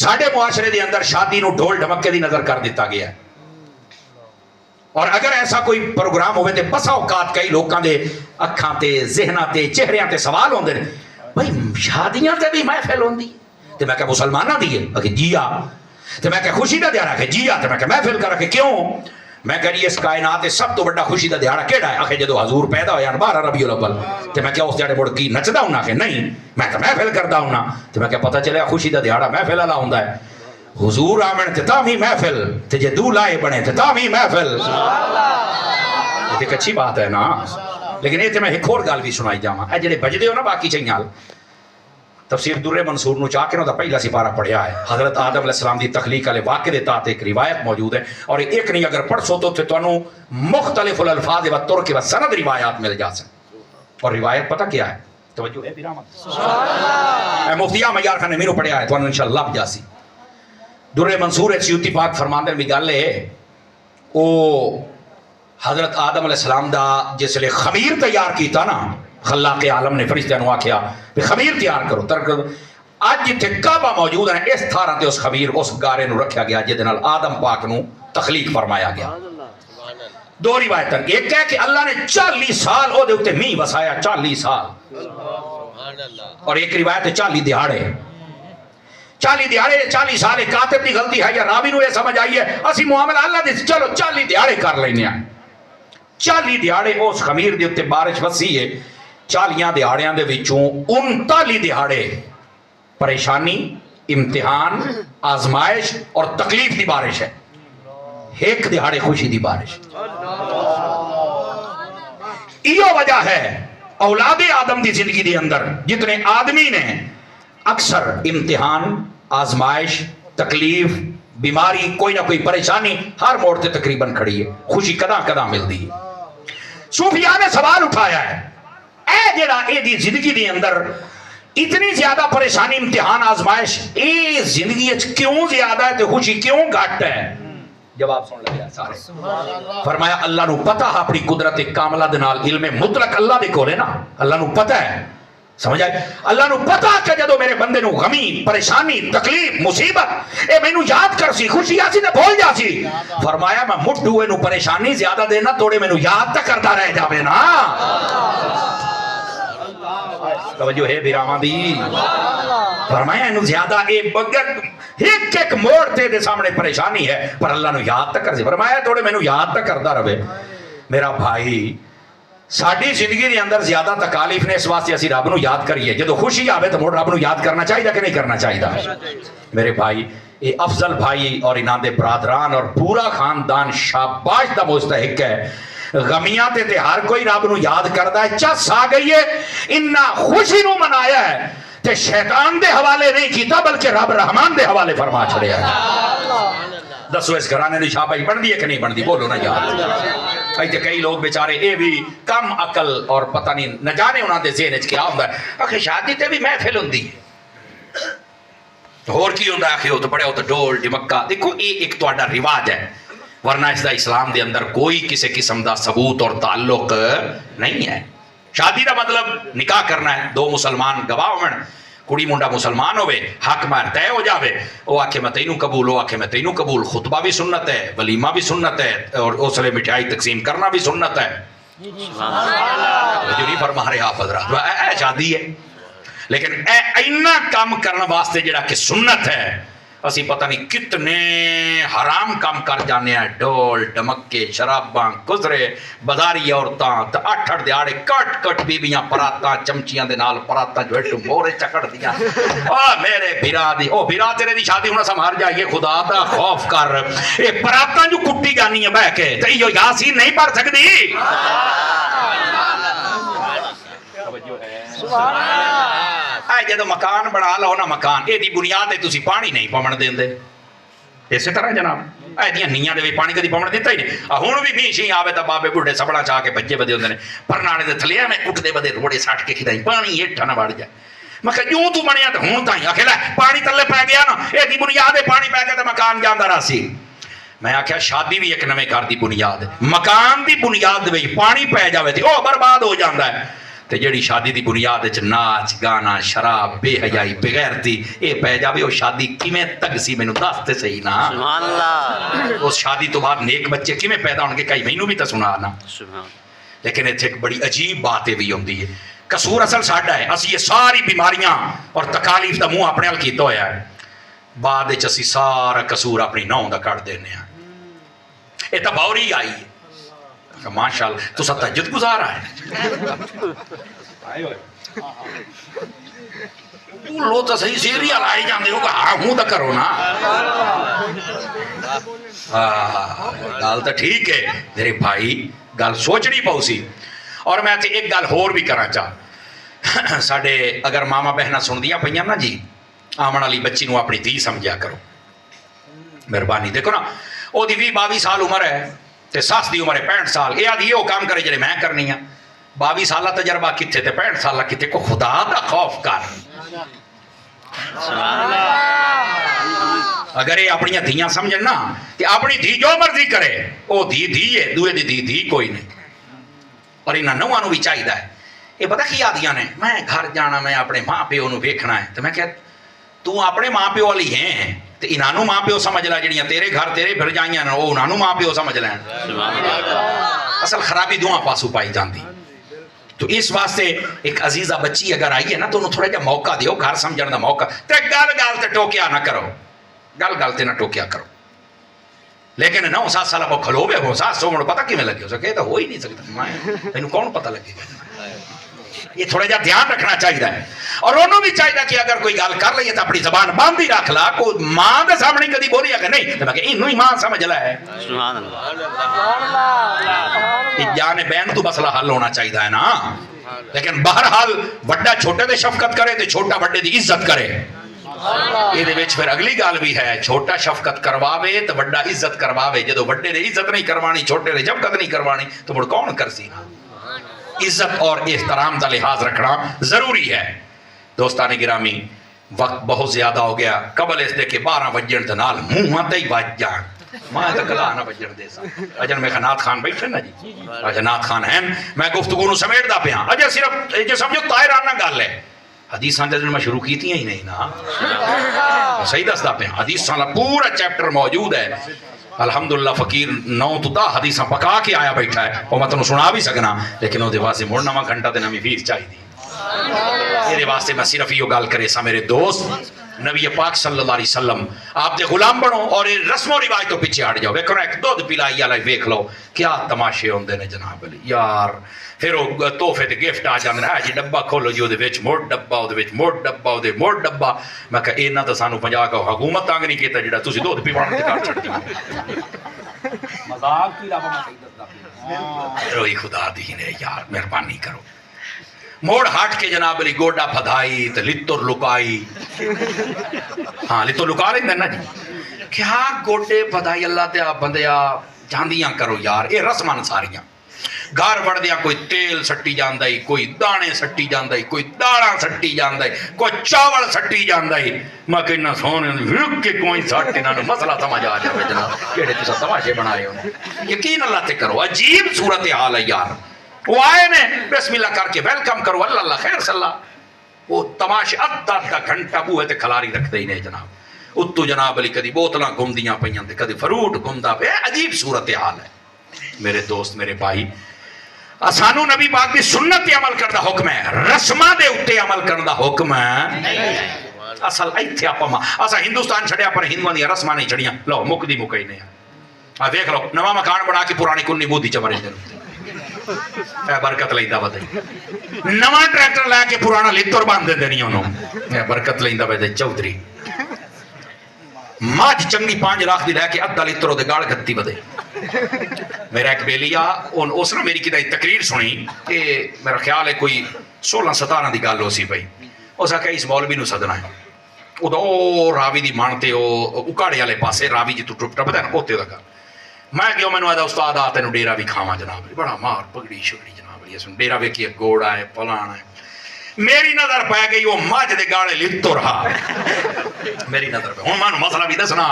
ساڈے معاشرے دے اندر شادی نو ڈھول ڈھمکے دی نظر کر دیتا گیا ہے. اور اگر ایسا کوئی پروگرام ہوئے تے بسا اوقات کئی لوکاں دے اکھاں تے ذہناں تے چہریاں تے سوال ہوندے نے بھائی شادیاں تے بھی محفل ہوندی تے میں کہ مسلماناں دی ہے کہ جی ہاں تے میں کہ خوشی دا دیہڑا کہ جی ہاں تے میں کہ محفل کر کے کیوں میں کہی اس کائنات سب تو بڑا خوشی دا دیہڑا کیڑا ہے آخر جدو حضور پیدا ہویا 12 ربیع الاول تے میں کیا اس دیہڑے مڑ کی نچدا ہوں کہ نہیں میں تو محفل کردا ہوں تے میں کیا پتہ چلیا خوشی دا دیہڑا محفل والا ہوندا ہے حضور آمن تے تاں بھی محفل تے جے دولہے بنے تے تاں بھی محفل یہ ایک اچھی بات ہے نا. لیکن یہ تے میں ایک اور گل بھی سنائی جاواں اے جڑے بجدے ہو نا باقی چیال تفسیر در منصور نو چاہ کے نا پہلا سپارہ پڑھیا ہے حضرت آدم علیہ السلام دی تخلیق والے واقعے دے تحت ایک روایت موجود ہے اور ایک نہیں اگر پڑھ سو تو تانوں مختلف الالفاظ و طرق و سند روایات مل جا سکتے. اور روایت پتہ کیا ہے توجہ ہے برامت سبحان اللہ مفتی معیار خان نے میرے پڑھیا ہے تانوں انشاءاللہ لب جاسی در منصور سیوطی پاک فرماندے بھی گل ہے او حضرت آدم علیہ السلام دا جس لئے خمیر تیار کیتا نا خلاق عالم نے فرشتیاں نو آکھیا کہ خمیر تیار کرو ترک اج جتھے کعبہ موجود ہے اس تھارہ تے اس خمیر اس گارے نو رکھیا گیا جے نال آدم پاک نو تخلیق فرمایا گیا. دو روایتاں ایک ہے کہ اللہ نے 40 سال او دے اوتے میہ وسایا 40 سال اور ایک روایت ہے 40 دہاڑے 40 سال کاتب دی غلطی ہے یا راوی نو یہ سمجھ آئی ہے اسی معاملہ اللہ دے چلو 40 دہاڑے کر لینے ہیں 40 دہاڑے اس خمیر دے اوتے بارش وسی ہے 40 دہاڑیاں دے وچوں 39 دہاڑے پریشانی امتحان آزمائش اور تکلیف دی بارش ہے ایک دہاڑے خوشی دی بارش. یہ وجہ ہے اولاد آدم دی زندگی دے اندر جتنے آدمی نے اکثر امتحان آزمائش تکلیف بیماری کوئی نہ کوئی پریشانی ہر موڑ تے تقریباً کھڑی ہے خوشی کداں کداں ملتی ہے. صوفیاء نے سوال اٹھایا ہے اے جڑا اے دی زندگی دے اندر اتنی زیادہ پریشانی امتحان آزمائش اے زندگی کیوں زیادہ ہے تے خوشی کیوں گھٹ ہے؟ جواب سن لگا سارے فرمایا اللہ نو پتہ اپنی قدرت کاملہ دے نال علم مطلق اللہ دے کولے نا اللہ نو پتہ ہے سمجھ آئے اللہ نو پتہ کہ جدو میرے بندے نو غمی پریشانی تکلیف مصیبت اے میں نو یاد کر سی خوشی آسی تے بھول جا سی فرمایا میں مٹ ہوئے نو پریشانی زیادہ دینا توڑے میں نو یاد تک کرتا رہ جاوے نا. توجہ ہے بیراما دی فرمایا انو زیادہ اے بگر ایک ایک موڑ تے دے سامنے پریشانی ہے پر اللہ نو یاد تک کر سی فرمایا توڑے میں نو یاد تک کرتا رہے. میرا بھائی ساڑھی زندگی دے اندر زیادہ تکالیف نے اس واسطے اسی رب نو یاد کریے جدو خوشی آوے تو موڑ رب نو یاد کرنا چاہیے کہ نہیں کرنا چاہیے. میرے بھائی اے افضل بھائی اور انہاں دے برادران اور پورا خاندان شاباش دا مستحق ہے. غمیاں تے ہر کوئی رب نو یاد کردا ہے چس آ گئی ہے انہاں خوشی نو منایا ہے تے شیطان دے حوالے نہیں کیتا بلکہ رب رحمان دے حوالے فرما چھڑیا ہے. دسو اس گھرانے نے شاباش بن دی ہے کہ نہیں بن دی بولو نا یار. ایتے کئی لوگ بیچارے اے بھی کم عقل اور پتہ نہیں نہ جانے انہاں دے ذہن وچ کیا ہوندا ہے آخر شادی تے بھی محفل ہوندی ہے اور کی ہوندا ہے آخر تو پڑے ہو تو ڈول ڈمکا دیکھو یہ ایک تہاڈا رواج ہے ورنہ اس دا اسلام دے اندر کوئی کسی قسم دا ثبوت اور تعلق نہیں ہے. شادی دا مطلب نکاح کرنا ہے دو مسلمان گواہ ہون کڑی منڈا مسلمان ہوئے حق مہر طے ہو جاوے وہ آکھے میں تینوں قبول ہو آکھے میں تینوں قبول خطبہ بھی سنت ہے ولیمہ بھی سنت ہے اور اس لئے مٹھائی تقسیم کرنا بھی سنت ہے. جو نہیں فرما رہے آپ حضرات اے شادی ہے لیکن اے اینا کام کرنا واسطے جڑا کہ سنت ہے اسی پتہ نہیں کتنے حرام کام کر جانے ہیں ڈول ڈمکے شراباں گزرے بازاری عورتاں تے 8 دیہاڑے کٹ کٹ بیبیاں پراتاں چمچیاں دے نال پراتاں جو ہے مورے چکڑ دیاں میرے بھرا دی او بھرا تیرے دی شادی ہونا سمجھ جائیے خدا دا خوف کر اے پراتاں جو کٹی جانی ہے بہ کے تے یہ یاسین نہیں پڑھ سکدی سبحان اللہ. اے جدو مکان بنا لو نا مکان اے دی بنیاد تے تسی پانی نہیں پمن دیندے اسی طرح جناب اے دیاں نیاں دے وچ پانی کدی پمن دیتا ہی نہیں ہن بھی میہ شی آوے تے بابے بڈھے سبڑا چا کے بچے بدے ہوندے نے پرنانے دے تھلے میں کٹدے بدے روڑے سٹ کے کھدائی پانی ہیٹھا نہ وڑ جائے میں کہ جو تو بنیا تے ہن تائیں آکھے لے پانی تلے پے گیا نا اے دی بنیاد ہے پانی پے کے تے مکان جاندا راسی. میں آکھیا شادی بھی ایک نویں گھر دی بنیاد ہے مکان دی بنیاد وچ پانی پے جاوے تے او برباد ہو جاندا ہے. تے جڑی شادی دی بنیاد وچ ناچ گانا شراب بے حیائی بغیرتی اے پہ جاوے، او شادی کیویں تک سی مینوں دس تے صحیح نا۔ سبحان اللہ۔ اس شادی تو بعد نیک بچے کیویں پیدا ہون گے، کئی مینوں بھی تے سنا نا۔ سبحان۔ لیکن اتنے ایک بڑی عجیب بات یہ بھی ہوتی ہے، قصور اصل ساڈا ہے، اسی یہ ساری بیماریاں اور تکالیف دا منہ اپنے حل کیتا ہویا ہے، بعد وچ اسی سارا قصور اپنی نوں دا کٹ دینے ہیں۔ یہ تو بوری آئی ہے، ماشاء اللہ تو سب تہجد گزارا ہے، لو تو صحیح سیریل آئی جاندے ہو، ہاں ہوں تو کرو نا۔ گل تو ٹھیک ہے میرے بھائی، گل سوچنی پاؤ سی۔ اور میں تے ایک گل ہور بھی کرنا چاہ، ساڈے اگر ماما بہنا سن دیا پہ نا جی، آمن والی بچی نو اپنی دھی سمجھا کرو، مہربانی۔ دیکھو نا وہ 20-22 سال عمر ہے تے ساس دی عمر ہے 65 سال، یہ آدھی وہ کام کرے جڑے میں کرنی ہاں، 22 سالہ تجربہ کتنے تے 65 سالہ کتنے، کو خدا دا خوف کر۔ اگر یہ اپنی دھیاں سمجھن نا کہ اپنی دھی جو مرضی کرے، وہ دھی دھی ہے، دوے دی دھی کوئی نہیں۔ اور انہاں نواں نو بھی چاہیے ہے، یہ پتہ کی آدیاں نے، میں گھر جانا، میں اپنے ماں پیو نو ویکھنا ہے، تو میں کہ تو اپنے ماں پیو والی ہیں تو انہاں نو ماں پیو سمجھ لے، جڑیاں تیرے گھر تیرے پھر جائیاں وہ انہاں نو ماں پیو سمجھ لین۔ اصل خرابی دواں پاسو پائی جاندی۔ تو اس واسطے ایک عزیزہ بچی اگر آئی ہے نا تو انہوں تھوڑا جا موقع دیو، گھر سمجھن دا موقع، تے گل تے ٹوکیا نہ کرو، گل تے نہ ٹوکیا کرو۔ لیکن 9 7 سال وہ کھلو بے ہو، ساس سو پتہ کیویں لگے ہو سکے، تو ہو ہی نہیں سکتا، تینوں کون پتہ لگے گا؟ یہ تھوڑا جا دھیان رکھنا چاہیے، اور انہوں بھی چاہیے کہ اگر کوئی گل کر لئیے تو اپنی زبان بند ہی رکھ لا، کوئی ماں دے سامنے کدی بولی اگر نہیں تو میں کہ انہوں ہی ماں سمجھ لا ہے۔ سبحان اللہ۔ جان بین تو مسئلہ حل ہونا چاہیے ہے نا۔ لیکن بہرحال وڈا چھوٹے دے شفقت کرے تو چھوٹا وڈے دی عزت کرے، یہ دے وچ پھر اگلی گل بھی ہے، چھوٹا شفقت کرواوے تو وڈا عزت کرواوے، جدو وڈے دے عزت نہیں کروانی، چھوٹے دے شفقت نہیں کروانی تو مڑ کون کرسی نا۔ عزت اور احترام دا لحاظ رکھنا ضروری ہے۔ دوستان گرامی، وقت بہت زیادہ ہو گیا، قبل اس دے کہ 12 بجن دے نال منہ تے ہی بج جان، میں تو کلا نہ بجن دے سا۔ اجن میں نات خان بیٹھے نا جی، اجا نات خان ہیں، میں گفتگو نو سمیٹدا پیا، اجا صرف جو سمجھو طاہرانہ گل ہے، حدیثاں تے میں شروع کیتیاں ہی نہیں نا، صحیح دسدا پیا، حدیثاں دا پورا چیپٹر موجود ہے۔ الحمدللہ فقیر 9 تو 10 حدیثاں پکا کے آیا بیٹھا ہے، وہ میں تنوں سنا بھی سکنا، لیکن وہ دے واسطے مڑ نواں گھنٹہ تے نویں فیس چاہیے۔ میرے واسطے میں صرف یہ گل کرے سا میرے دوست، نبی پاک صلی اللہ علیہ وسلم آپ دے غلام بنو اور رسم و رواج تو پیچھے ہٹ جاؤ۔ ویکھو ایک دودھ پلائی والا ویکھ لو کیا تماشے ہوندے نے جناب علی یار، پھر وہ تحفے تے گفٹ آ جاندے ہیں، جی ڈبا کھولو جی اودے وچ مڑ ڈبا، اودے وچ مڑ ڈبا، اودے مڑ ڈبا۔ میں کہ انہاں تے سانو 50 کا حکومت تنگ نہیں کیتا جڑا تسی دودھ پیوان تے کر چھڈ دیو۔ مذاق کی رب میں صحیح دسدا پیا، روئی خدا دی نے یار مہربانی کرو۔ موڑ ہٹ کے جناب علی گوڈا پھدائی تے لتر لکائی، ہاں لتر لکا لیندے نا جی، کیا گوڈے پھدائی اللہ تے آپ بندیا جاندیاں کرو یار، اے رسمان ساریاں۔ گھر وڑدیاں کوئی تیل سٹی جاندا ہی، کوئی دانے سٹی جاندا ہی، کوئی داڑاں سٹی جاندا ہی، کوئی چاول سٹی جاندا ہی۔ میں کہنا سونے وک کے کوئی سٹ انہاں نوں مسئلہ سمجھ آ جاوے جناب، کیڑے تساں تماشے بنائے ہو۔ یقین اللہ تے کرو، عجیب صورتحال ہے یار۔ وہ آئے نے بسم اللہ کر کے ویلکم کرو، اللہ اللہ خیر صلی اللہ، وہ تماشے ادھا گھنٹہ بوئے تے کھلاری رکھتے ہی نہیں جناب۔ اتو جناب علی کدی بوتلاں گھومدیاں پیاں تے کدی فروٹ گھومدا پیا، عجیب صورتحال ہے میرے دوست میرے بھائی۔ سانو نبی پاک دی سنت تے عمل کردا حکم ہے، رسماں دے اوتے عمل کردا حکم ہے۔ اصل ایتھے آپا اسا ہندوستان چھڑیا پر ہندوؤں دی رسماں نہیں چھڑیاں، لو مکدی مکئی نہیں آ دیکھ لو نواں مکان بنا کے پرانی کنی بودھی چمرے دے اے برکت لیندا ودے، نواں ٹریکٹر لے کے پرانا لتر باندھ دے نہیں انہوں، اے برکت لیندا ودے چودھری۔ ماج چنگی 5 لاکھ دی لے کے ادھا لتر دے گال گتی ودے۔ میرا ایک بیلیا اس نے میری کدی تقریر سنی کہ میرا خیال ہے کوئی 16-17 دی گل ہو سی پئی، اس آکھیا اس مولوی نو سدنا ہے، ادو راوی دی مان تے او اکاڑے والے پاسے راوی جی تو ٹپدا ہے نا اوتے دا گھر۔ میں کہو مینوں آدا استاد آ تینوں ڈیرا بھی کھاواں جناب، بڑا مار پگڑی شگڑی جناب، اس ڈیرا ویکھیے گوڑا ہے پلانا ہے۔ میری نظر پہ گئی وہ مجھ دے گاڑے لتو رہا میری نظر پہ ہوں میں مسئلہ بھی دسنا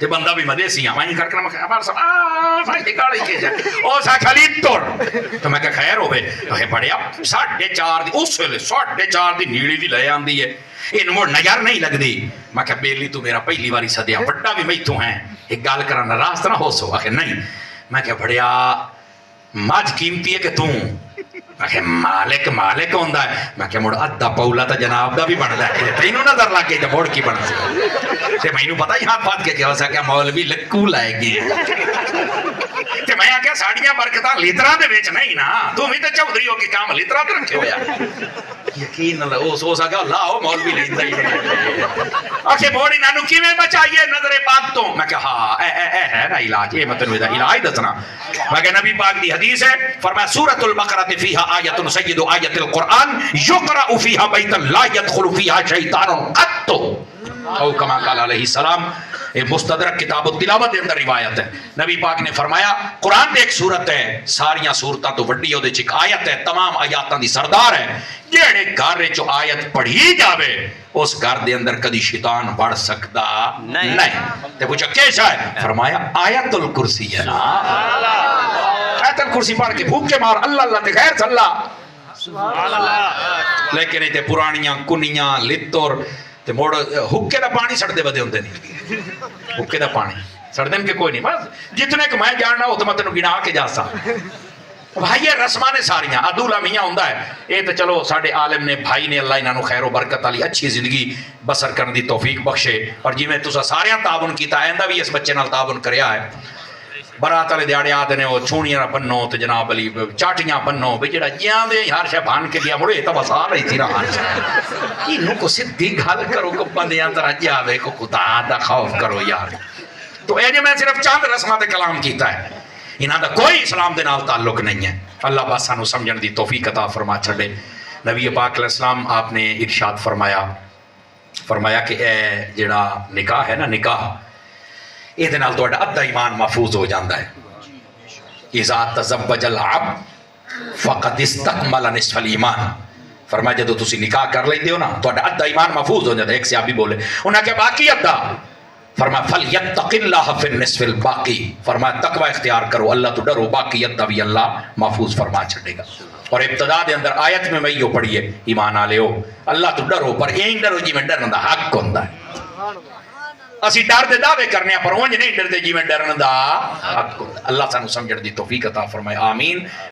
کہ بندہ بھی مدیسی ہاں میں کر میں ہمارا سب بھائی دے گاڑے کے جائے او ساکھا لتور تو میں کہ خیر ہوئے تو ہے بڑے اب 4:30 دی اس ویلے 4:30 دی نیڑی دی لے آندی ہے ان مڑ نظر نہیں لگ دی میں کہ بیلی تو میرا پہلی باری سدیا بڑا بھی میں تو ہیں ایک گال کرا ناراض نہ ہو سو آخر نہیں میں کہ بڑیا مجھ قیمتی ہے کہ توں میں مالک مالک ہوندا ہے میں کہ مڑ ادھا پولا تا جناب دا بھی بن لے تینوں نظر لگ گئی تے مڑ کی بن سی تے مینوں پتہ ہی ہاتھ بات کے ہو سکیا مولوی لکو لائے گئے تے میں آکھیا ساڑیاں برکتاں لیتراں دے وچ نہیں نا تو بھی تے چودھری ہو کے کام لیتراں تے رکھے ہویا یقین نہ او سکیا لاؤ مولوی لیندا ہی آکھے موڑی نانو کیویں بچائیے نظر پاک تو میں کہ ہاں اے ہے نا علاج یہ مطلب دا علاج دسنا میں کہ نبی پاک دی حدیث ہے فرمایا سورۃ البقرہ فیہا آیت سید آیت القرآن یقرأ فیہا بیتا لا يدخل فیہا شیطان قط او کما قال علیہ السلام یہ مستدرک کتاب التلاوت اندر روایت ہے نبی پاک نے فرمایا قرآن دے ایک سورت ہے ساریاں سورتاں تو وڈی ہو دے چک آیت ہے تمام آیاتاں دی سردار ہے جیڑے گھر چو آیت پڑھی جاوے اس گھر دے اندر کدی شیطان بڑھ سکتا نہیں تے پوچھا کیسا ہے فرمایا آیت الکرسی ہے نا آیت الکرسی پڑھ کے بھوک کے مار اللہ اللہ تے خیر صلاح لیکن ایتے پرانیاں کنیاں لتور تے موڑ حکے دا پانی سڑ دے بدے ہوندے نہیں حکے دا پانی سڑ دے کے کوئی نہیں بس جتنے کہ میں جاننا ہو تو میں تینوں گنا کے جاسا بھائی یہ رسمانے ساریاں عدولہ میاں ہوندہ ہے یہ تو چلو ساڑھے عالم نے بھائی نے اللہ انہوں خیر و برکت علی اچھی زندگی بسر کرنے دی توفیق بخشے اور جی میں تو ساریاں تعاون کیتا آئندہ بھی اس بچے نال تعاون کریا ہے برات والے دیاڑے آتے نے وہ چھونیاں بنو تو جناب علی چاٹیاں بنو بھی جڑا جیاں دے ہر شے بھان کے دیا مڑے تو بس آ رہی تھی رہا انہوں کو صدی گھال کرو کو بندیاں طرح جاوے کو خدا دا خوف کرو یار تو اے جو میں صرف چاند رسمات کلام کیتا ہے انہاں دا کوئی اسلام دے نال تعلق نہیں ہے اللہ بس سانو سمجھن دی توفیق عطا فرما چھڑے نبی پاک علیہ السلام آپ نے ارشاد فرمایا کہ اے جڑا نکاح ہے نا نکاح یہ دے نال تہاڈا ادھا ایمان محفوظ ہو جاندا ہے اذا تزوج العبد فقد استكمل نصف الایمان فرمایا جدوں تسی نکاح کر لیندے ہو نا تہاڈا ادھا ایمان محفوظ ہو جاندا ہے ایک صحابی بولے انہاں کہ باقی ادھا فرمایا فَلْيَتَّقِ اللَّهَ فِي النِّصْفِ الْبَاقِي فرمایا تقوی اختیار کرو اللہ تو ڈرو باقی ادھا بھی اللہ محفوظ فرما چھڑے گا اور ابتدا دے اندر آیت میں میں یہ پڑھیے ایمان آلے ہو اللہ تو ڈرو پر این ڈرو جی میں ڈرن دا حق ہوندا ہے اسی ڈر دے دعوے کرنے پر اونج نہیں ڈر دے جی میں ڈرن دا حق ہوندا اللہ سانو سمجھن دی توفیق عطا فرمائے آمین